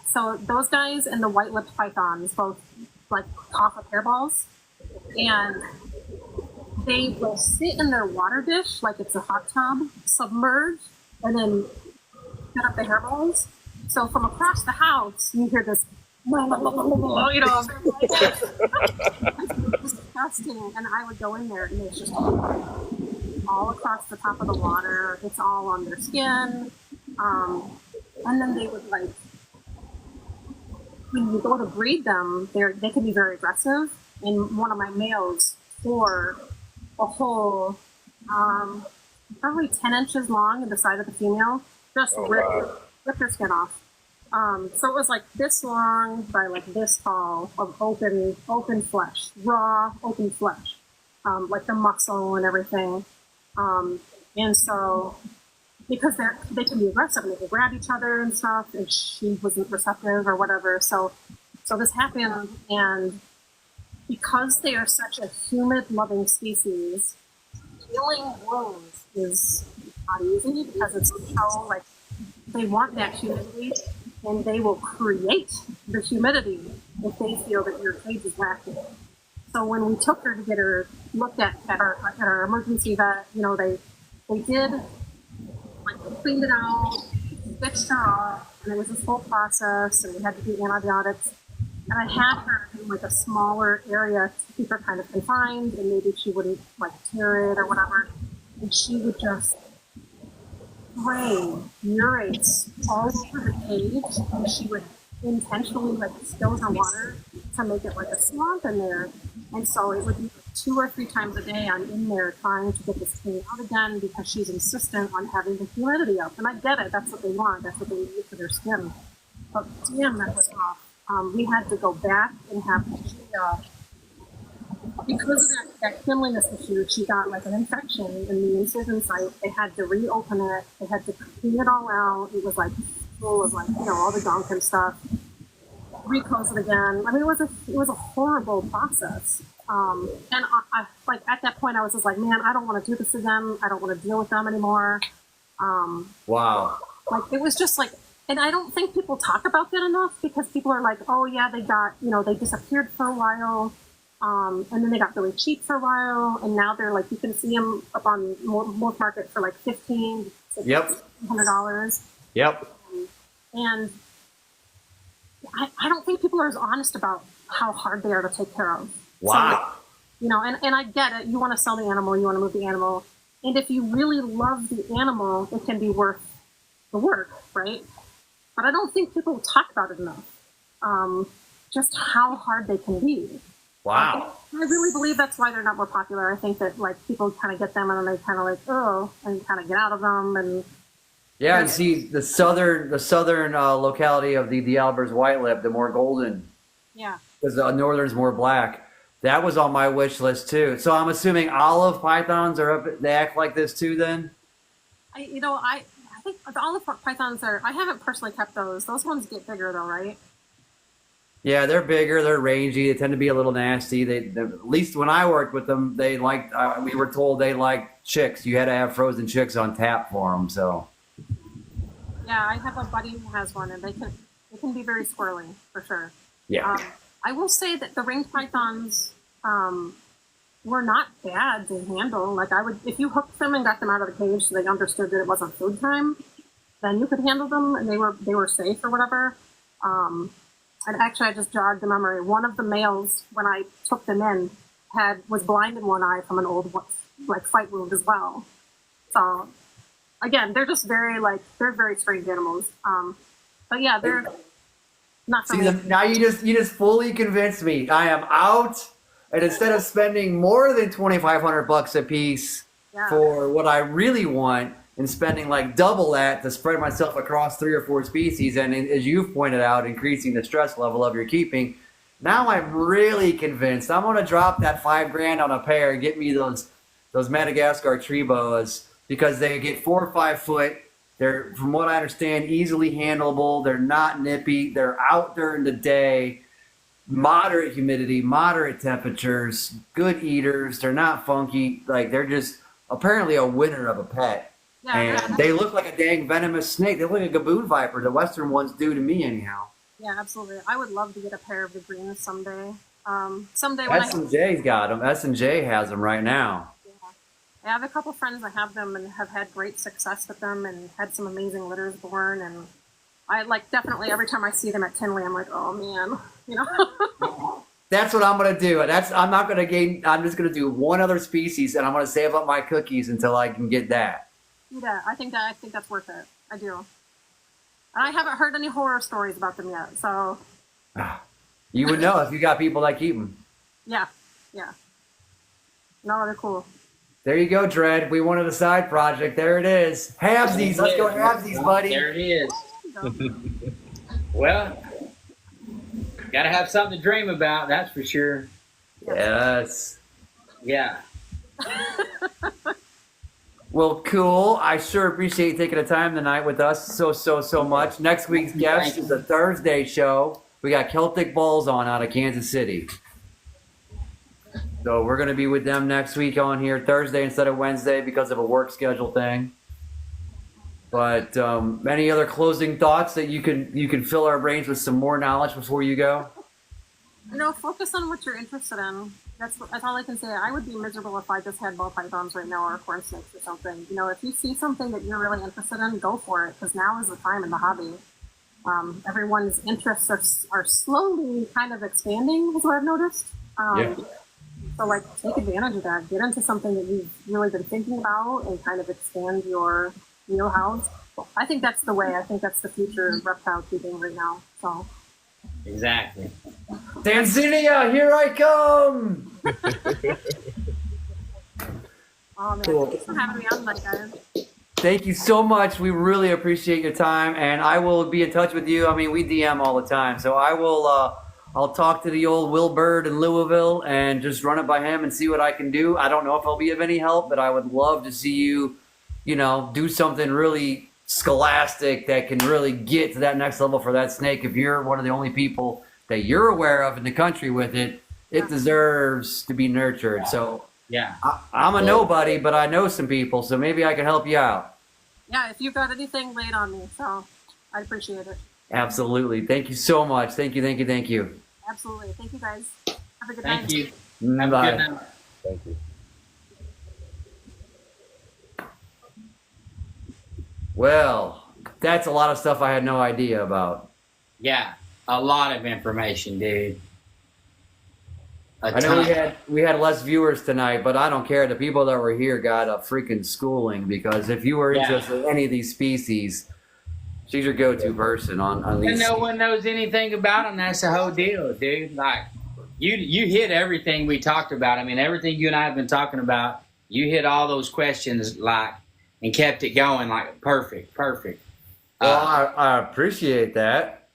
So those guys and the white-lipped pythons both like cough up hairballs, and they will sit in their water dish like it's a hot tub, submerge, and then set up the hairballs. So from across the house, you hear this, it's disgusting. And I would go in there, and it's just all across the top of the water. It's all on their skin, and then they would like. When you go to breed them, they can be very aggressive. And one of my males tore a hole, probably 10 inches long in the side of the female, just ripped her skin off. So it was like this long by like this tall of open flesh, raw open flesh, like the muscle and everything. And so because they can be aggressive and they can grab each other and stuff, and she wasn't receptive or whatever. So this happened, and because they are such a humid loving species, healing wounds is not easy because it's so like they want that humidity, and they will create the humidity if they feel that your cage is lacking. So when we took her to get her looked at our emergency vet, they did like they cleaned it out, stitched her off, and it was this whole process, and we had to do antibiotics. And I had her in like a smaller area to keep her kind of confined, and maybe she wouldn't like tear it or whatever. And she would just spray urates all over the cage, and she would intentionally like spill her water to make it like a swamp in there. And so it would be 2 or 3 times a day I'm in there trying to get this clean out again because she's insistent on having the humidity up. And I get it, that's what they want, that's what they need for their skin. But damn, that was rough. We had to go back and have because of that cleanliness issue, she got like an infection in the incision site. They had to reopen it. They had to clean it all out. It was like full of like all the gunk and stuff. Reclose it again. I mean, it was a horrible process. And I like at that point, I was just like, man, I don't want to do this again. I don't want to deal with them anymore. Wow. Like it was just like. And I don't think people talk about that enough because people are like, oh yeah, they got, they disappeared for a while. And then they got really cheap for a while. And now they're like, you can see them up on Morph Market for like $1,500 to $100. Yep. And I don't think people are as honest about how hard they are to take care of. Wow. So, and I get it. You want to sell the animal, you want to move the animal. And if you really love the animal, it can be worth the work, right? But I don't think people talk about it enough, just how hard they can be. Wow. I really believe that's why they're not more popular. I think that like people kind of get them and then they kind of like, oh, and kind of get out of them. And yeah, and see the southern locality of the Albert's white lip, the more golden. Yeah. Because the northern's more black. That was on my wish list too. So I'm assuming olive pythons are up. They act like this too, then. I think all the pythons I haven't personally kept those. Those ones get bigger though, right? Yeah, they're bigger. They're rangy. They tend to be a little nasty. At least when I worked with them, they liked. We were told they liked chicks. You had to have frozen chicks on tap for them. So. Yeah, I have a buddy who has one, and they can be very squirrely for sure. Yeah. I will say that the ringed pythons were not bad to handle. Like if you hooked them and got them out of the cage so they understood that it wasn't food time, then you could handle them and they were safe or whatever. And actually I just jogged the memory. One of the males, when I took them in, was blind in one eye from an old like fight wound as well. So again, they're just they're very strange animals. But yeah, they're not for me. Now you just fully convinced me. I am out. And instead of spending more than $2,500 a piece for what I really want, and spending like double that to spread myself across 3 or 4 species, and as you've pointed out, increasing the stress level of your keeping, now I'm really convinced I'm going to drop that $5,000 on a pair and get me those Madagascar tree boas because they get 4 or 5 foot. They're, from what I understand, easily handleable. They're not nippy. They're out during the day. Moderate humidity, moderate temperatures, good eaters. They're not funky. Like they're just apparently a winner of a pet. Yeah, and they look like a dang venomous snake. They look like a gaboon viper. The Western ones do to me anyhow. Yeah, absolutely. I would love to get a pair of the greens someday. Someday when S&J's got them. S&J has them right now. Yeah. I have a couple friends that have them and have had great success with them and had some amazing litters born. And I definitely every time I see them at Tinley, I'm like, oh man. That's what I'm gonna do. I'm not gonna gain. I'm just gonna do one other species, and I'm gonna save up my cookies until I can get that. Yeah, I think that's worth it. I do. And I haven't heard any horror stories about them yet, so. You would know if you got people that keep them. Yeah. No, they're cool. There you go, Dredd. We wanted a side project. There it is. Halvesies. Let's go halvesies, buddy. There it is. Well, got to have something to dream about, that's for sure. Yes. Yeah. Well, cool. I sure appreciate you taking the time tonight with us so much. Next week's guest is a Thursday show. We got Celtic Balls on out of Kansas City. So we're going to be with them next week on here Thursday instead of Wednesday because of a work schedule thing. But any other closing thoughts that you can fill our brains with some more knowledge before you go? Focus on what you're interested in. That's all I can say. I would be miserable if I just had ball pythons right now or corn snakes or something. If you see something that you're really interested in, go for it, because now is the time in the hobby. Everyone's interests are slowly kind of expanding, is what I've noticed. So, take advantage of that. Get into something that you've really been thinking about and kind of expand your wheelhouse. I think that's the way. I think that's the future of reptile keeping right now. So. Exactly. Tanzania, here I come! Oh, man. Cool. Thanks for having me on tonight, guys. Thank you so much. We really appreciate your time, and I will be in touch with you. I mean, we DM all the time, so I will. I'll talk to the old Will Bird in Louisville and just run it by him and see what I can do. I don't know if I'll be of any help, but I would love to see you, do something really scholastic that can really get to that next level for that snake. If you're one of the only people that you're aware of in the country with it, it deserves to be nurtured. So yeah, I'm a nobody, but I know some people, so maybe I can help you out. Yeah, if you've got anything, lay it on me. So I appreciate it. Absolutely. Thank you so much. Thank you. Absolutely. Thank you, guys. Have a good night. Thank you. Bye. Have a good night. Thank you. Well, that's a lot of stuff I had no idea about. Yeah, a lot of information, dude. I know we had less viewers tonight, but I don't care. The people that were here got a freaking schooling, because if you were interested in any of these species, she's your go-to person on these. And no one knows anything about them. That's the whole deal, dude. Like, you hit everything we talked about. I mean, everything you and I have been talking about, you hit all those questions, and kept it going, perfect. Well, I appreciate that.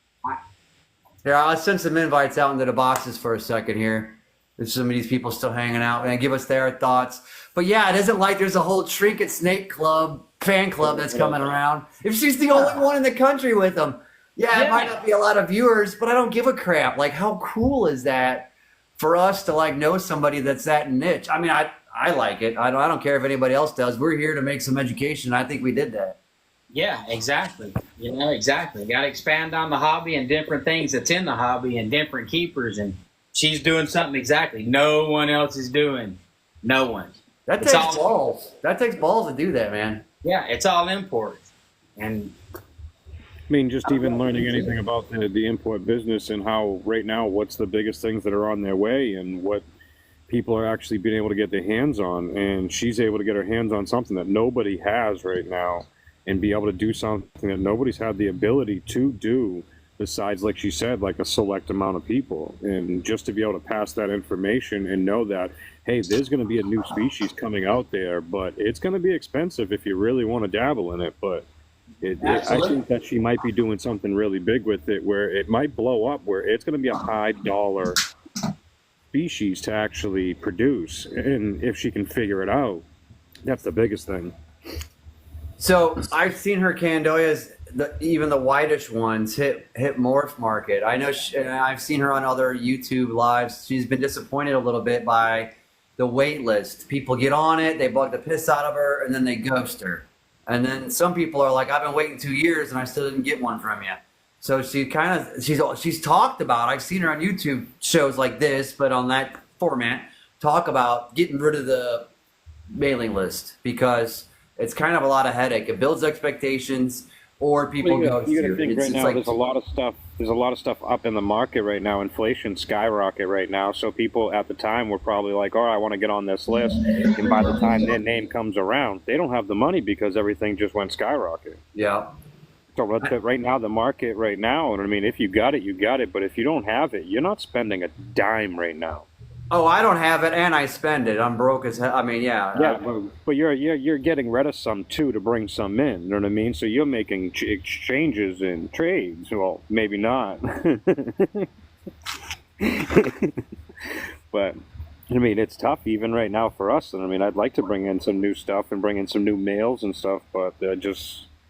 Here, I'll send some invites out into the boxes for a second here. There's some of these people still hanging out and give us their thoughts. But yeah, it isn't like there's a whole Trinket Snake Club fan club that's coming around. If she's the only one in the country with them, it might not be a lot of viewers, but I don't give a crap. How cool is that for us to know somebody that's that niche? I mean, I like it. I don't care if anybody else does. We're here to make some education. I think we did that. Yeah, exactly. Exactly. Got to expand on the hobby and different things that's in the hobby and different keepers. And she's doing something exactly no one else is doing. No one. That takes balls. That takes balls to do that, man. Yeah, it's all imports. And I mean, just even learning anything about the import business and how right now, what's the biggest things that are on their way and what people are actually being able to get their hands on. And she's able to get her hands on something that nobody has right now and be able to do something that nobody's had the ability to do besides, like she said, a select amount of people. And just to be able to pass that information and know that, hey, there's going to be a new species coming out there, but it's going to be expensive if you really want to dabble in it. But I think that she might be doing something really big with it where it might blow up, where it's going to be a high dollar species to actually produce. And if she can figure it out, that's the biggest thing. So I've seen her Candoyas, even the whitish ones, hit morph market. I know I've seen her on other YouTube lives. She's been disappointed a little bit by the wait list. People get on it, they bug the piss out of her, and then they ghost her. And then some people are like, I've been waiting 2 years and I still didn't get one from you. So she's talked about, I've seen her on YouTube shows like this, but on that format, talk about getting rid of the mailing list because it's kind of a lot of headache. It builds expectations, or people go. You got to think right now. There's a lot of stuff. There's a lot of stuff up in the market right now. Inflation skyrocket right now. So people at the time were probably like, "Oh, I want to get on this list." And by the time their name comes around, they don't have the money because everything just went skyrocket. Yeah. So right now, the market right now, and I mean, if you got it, you got it. But if you don't have it, you're not spending a dime right now. Oh, I don't have it, and I spend it. I'm broke as hell. I mean, yeah. Yeah, but you're getting rid of some too to bring some in. You know what I mean? So you're making exchanges and trades. Well, maybe not. But I mean, it's tough even right now for us. And I mean, I'd like to bring in some new stuff and bring in some new males and stuff, but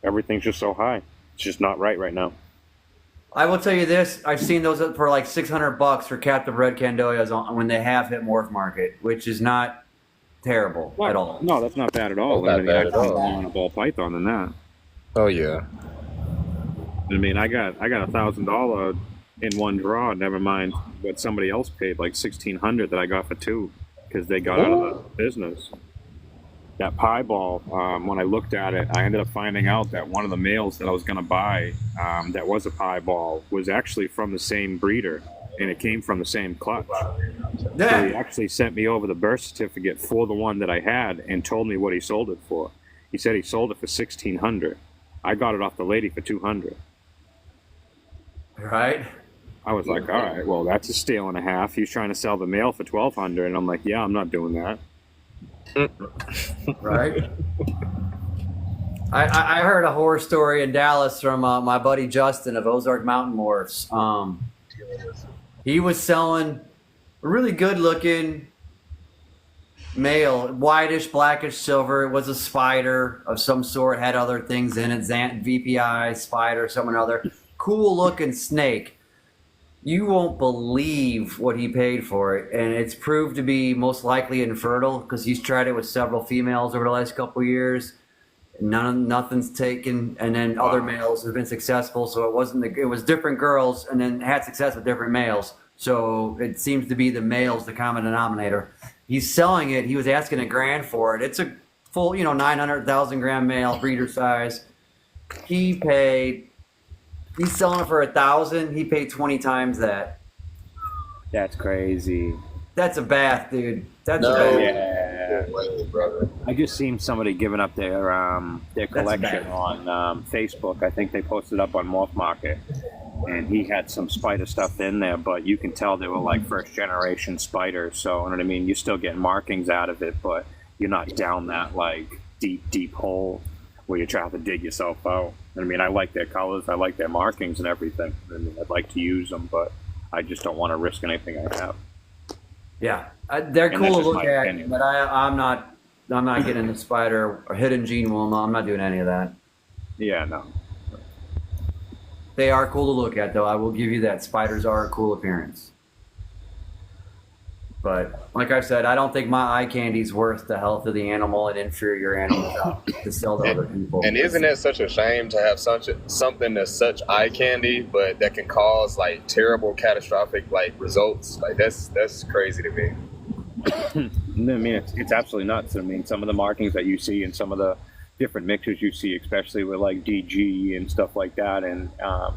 everything's just so high. It's just not right now. I will tell you this: I've seen those for like $600 for captive red Candoyas when they have hit Morph Market, which is not terrible at all. No, that's not bad at all. Not I mean, bad I at can all. go on a ball python than that. Oh yeah. I mean, I got $1,000 in one draw. Never mind what somebody else paid, like $1,600 that I got for two, because they got out of the business. That pie ball, when I looked at it, I ended up finding out that one of the males that I was going to buy, that was a pie ball, was actually from the same breeder, and it came from the same clutch. So he actually sent me over the birth certificate for the one that I had and told me what he sold it for. He said he sold it for $1,600. I got it off the lady for $200. Right? I was like, all right, well, that's a steal and a half. He's trying to sell the male for $1,200, and I'm like, yeah, I'm not doing that. Right? I heard a horror story in Dallas from my buddy Justin of Ozark Mountain Morphs. He was selling a really good looking male, whitish, blackish, silver. It was a spider of some sort, had other things in it, VPI, spider, some other. Cool looking snake. You won't believe what he paid for it, and it's proved to be most likely infertile because he's tried it with several females over the last couple of years. Nothing's taken, and then other males have been successful. So it was different girls, and then had success with different males. So it seems to be the males the common denominator. He's selling it. He was asking $1,000 for it. It's a full, 900,000 gram male, breeder size. He's selling it for $1,000. He paid 20 times that. That's crazy. That's a bath, dude. That's No. a bath. Yeah. Way, brother. I just seen somebody giving up their collection bad. on Facebook. I think they posted up on Morph Market, and he had some spider stuff in there, but you can tell they were like first generation spiders. So, you know what I mean? You're still getting markings out of it, but you're not down that like deep hole where you're trying to dig yourself out. I mean, I like their colors, I like their markings and everything. I mean, I'd like to use them, but I just don't want to risk anything I have. Yeah, they're And cool that's to just look my at, opinion. but I'm not getting the spider or hidden gene wool. No, I'm not doing any of that. Yeah, no. They are cool to look at, though. I will give you that. Spiders are a cool appearance. But like I said, I don't think my eye candy's worth the health of the animal and inferior animals out to sell to other people. And isn't it such a shame to have something that's such eye candy, but that can cause like terrible, catastrophic like results? Like that's crazy to me. I mean, it's absolutely nuts. I mean, some of the markings that you see and some of the different mixes you see, especially with like DG and stuff like that, and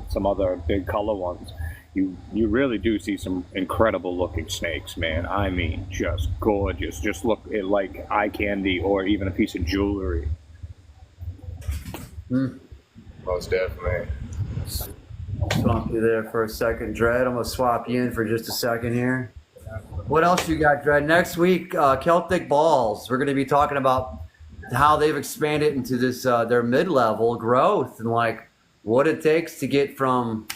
some other big color ones, you really do see some incredible looking snakes, man. I mean, just gorgeous. Just look at like eye candy or even a piece of jewelry. Most definitely. Swap you there for a second, Dredd. I'm gonna swap you in for just a second here. What else you got, Dredd? Next week, Celtic Balls. We're gonna be talking about how they've expanded into this their mid-level growth and like what it takes to get from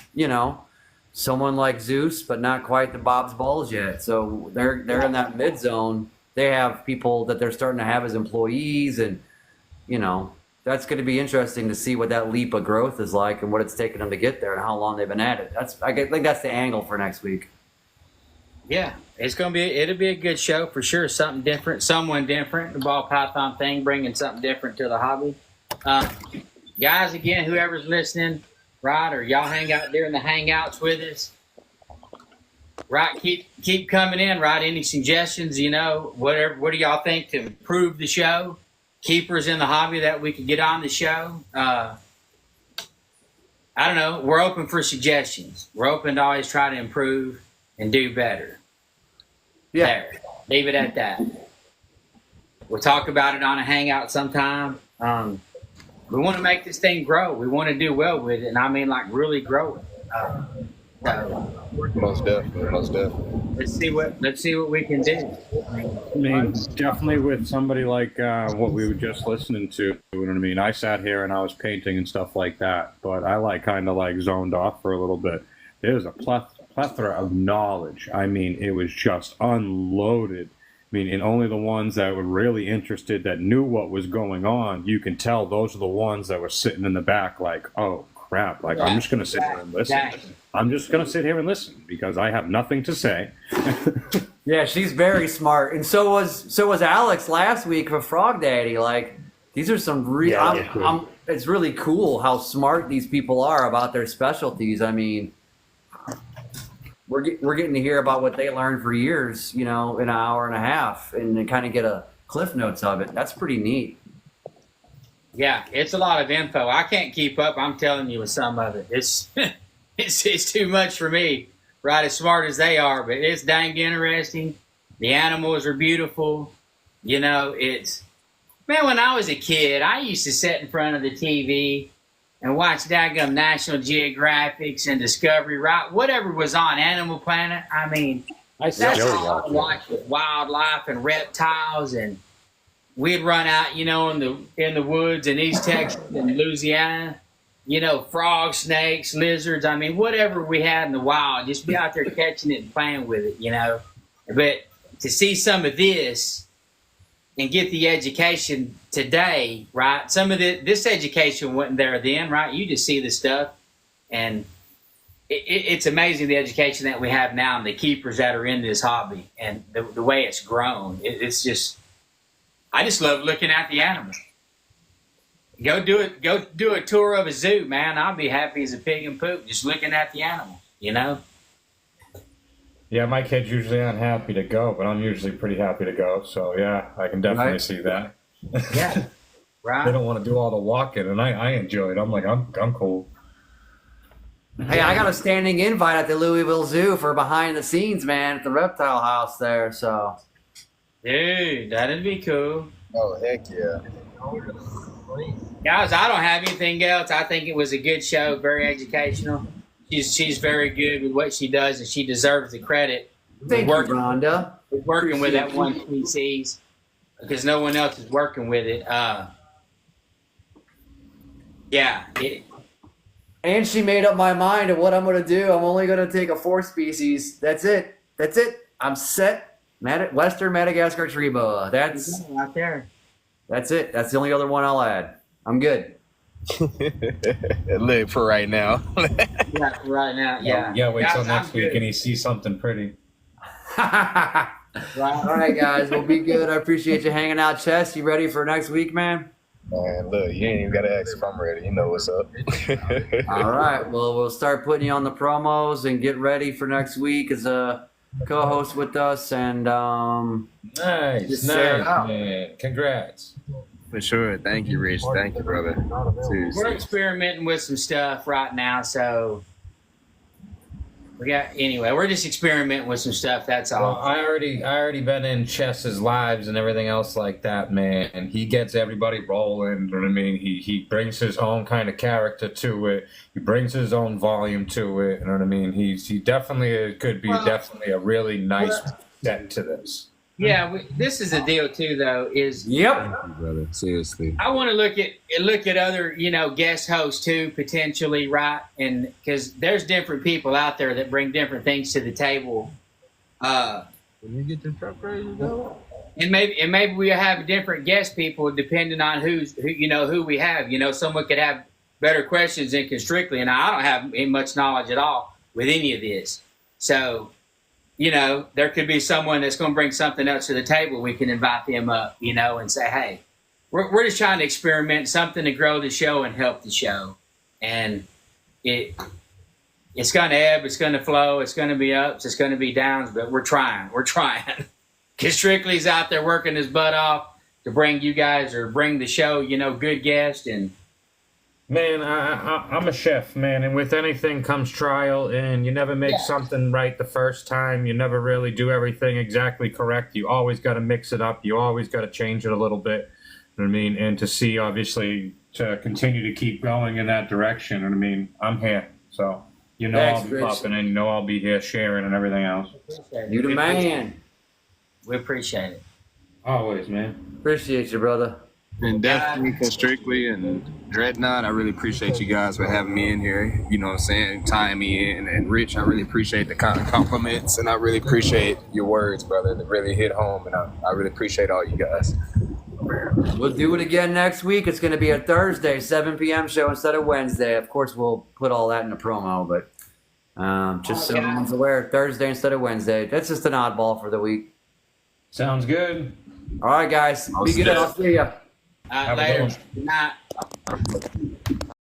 someone like Zeus, but not quite the Bob's Balls yet. So they're in that mid zone. They have people that they're starting to have as employees, and that's going to be interesting to see what that leap of growth is like and what it's taken them to get there and how long they've been at it. I think that's the angle for next week. Yeah, it'll be a good show for sure. Something different, someone different. The ball python thing, bringing something different to the hobby. Guys, again, whoever's listening, right, or y'all hang out there in the hangouts with us, right? Keep coming in, right? Any suggestions? Whatever. What do y'all think to improve the show? Keepers in the hobby that we could get on the show. I don't know. We're open for suggestions. We're open to always try to improve and do better. Yeah. There. Leave it at that. We'll talk about it on a hangout sometime. We want to make this thing grow. We want to do well with it, and I mean like really grow it. So Most definitely, most definitely. let's see what we can do. I mean, definitely with somebody like what we were just listening to. You know what I mean? I sat here and I was painting and stuff like that, but I kind of zoned off for a little bit. There's a plethora of knowledge. I mean, it was just unloaded. I mean, and only the ones that were really interested, that knew what was going on, you can tell those are the ones that were sitting in the back like, oh, crap. Like, I'm just going to sit here and listen. I'm just going to sit here and listen because I have nothing to say. Yeah, she's very smart, and so was Alex last week for Frog Daddy. Like, these are some real. It's really cool how smart these people are about their specialties. I mean, we're getting to hear about what they learned for years, in an hour and a half, and then kind of get a cliff notes of it. That's pretty neat. Yeah, it's a lot of info. I can't keep up. I'm telling you with some of it. It's it's too much for me. Right, as smart as they are, but it's dang interesting. The animals are beautiful. When I was a kid, I used to sit in front of the TV and watch daggum National Geographics and Discovery, right? Whatever was on Animal Planet. I mean, that's all I watched with wildlife and reptiles, and we'd run out, in the woods in East Texas and Louisiana. Frogs, snakes, lizards. I mean, whatever we had in the wild, just be out there catching it and playing with it, But to see some of this and get the education today, right? Some of this education wasn't there then, right? You just see the stuff, and it's amazing the education that we have now and the keepers that are in this hobby and the way it's grown. It's just, I just love looking at the animals. Go do a tour of a zoo, man. I'll be happy as a pig in poop just looking at the animals, Yeah, my kids usually aren't happy to go, but I'm usually pretty happy to go. So yeah, I can definitely see that. Yeah, right. They don't want to do all the walking, and I enjoy it. I'm like, I'm cool. Hey, I got a standing invite at the Louisville Zoo for behind the scenes, man, at the reptile house there. So, dude, that'd be cool. Oh, heck yeah. Guys, I don't have anything else. I think it was a good show, very educational. She's very good with what she does, and she deserves the credit. Thank you, Rhonda. Working with that one species because no one else is working with it. And she made up my mind of what I'm going to do. I'm only going to take a 4 species. That's it. I'm set. Western Madagascar tree boa. That's right there. That's it. That's the only other one I'll add. I'm good. Live for right now. Yeah, for right now. Yeah. Yeah, wait till next week and you see something pretty. All right, guys. Well, be good. I appreciate you hanging out. Chess, you ready for next week, man? Man, look, you ain't even got to ask if I'm ready. You know what's up. All right. Well, we'll start putting you on the promos and get ready for next week as a co-host with us. And Nice, man. Congrats. For sure. Thank you, Rich. Thank you, brother. Seriously. We're experimenting with some stuff right now, so we're just experimenting with some stuff. That's all. Well, I already been in Chess's lives and everything else like that, man. And he gets everybody rolling. You know what I mean? He brings his own kind of character to it. He brings his own volume to it. You know what I mean? He definitely could be definitely a really nice set to this. Yeah, this is the deal too, though. Is yep, Thank you, brother. Seriously. I want to look at other guest hosts too, potentially, right? And because there's different people out there that bring different things to the table. When you get the truck ready to go. And maybe we have different guest people depending on who we have. Someone could have better questions than Constrictly, and I don't have much knowledge at all with any of this. So, there could be someone that's going to bring something else to the table. We can invite them up, and say, hey, we're just trying to experiment something to grow the show and help the show. And it's going to ebb, it's going to flow, it's going to be ups, it's going to be downs, but we're trying. Because Strictly's out there working his butt off to bring you guys or bring the show, good guests. And man, I'm a chef, man, and with anything comes trial, and you never make something right the first time. You never really do everything exactly correct. You always got to mix it up. You always got to change it a little bit. You know what I mean? And to see, obviously, to continue to keep going in that direction. You know what I mean? I'm here, so. You know Thanks, I'll be Rich. popping in. You know I'll be here sharing and everything else. You the man. We appreciate it. Always, man. Appreciate you, brother. And definitely Constrictly and Dreadnought, I really appreciate you guys for having me in here. You know what I'm saying? Tying me in. And Rich, I really appreciate the kind of compliments, and I really appreciate your words, brother. That really hit home, and I really appreciate all you guys. We'll do it again next week. It's going to be a Thursday, 7 p.m. show instead of Wednesday. Of course, we'll put all that in the promo, but just so everyone's aware, Thursday instead of Wednesday. That's just an oddball for the week. Sounds good. All right, guys. Be good. I'll see ya. Later. Good night.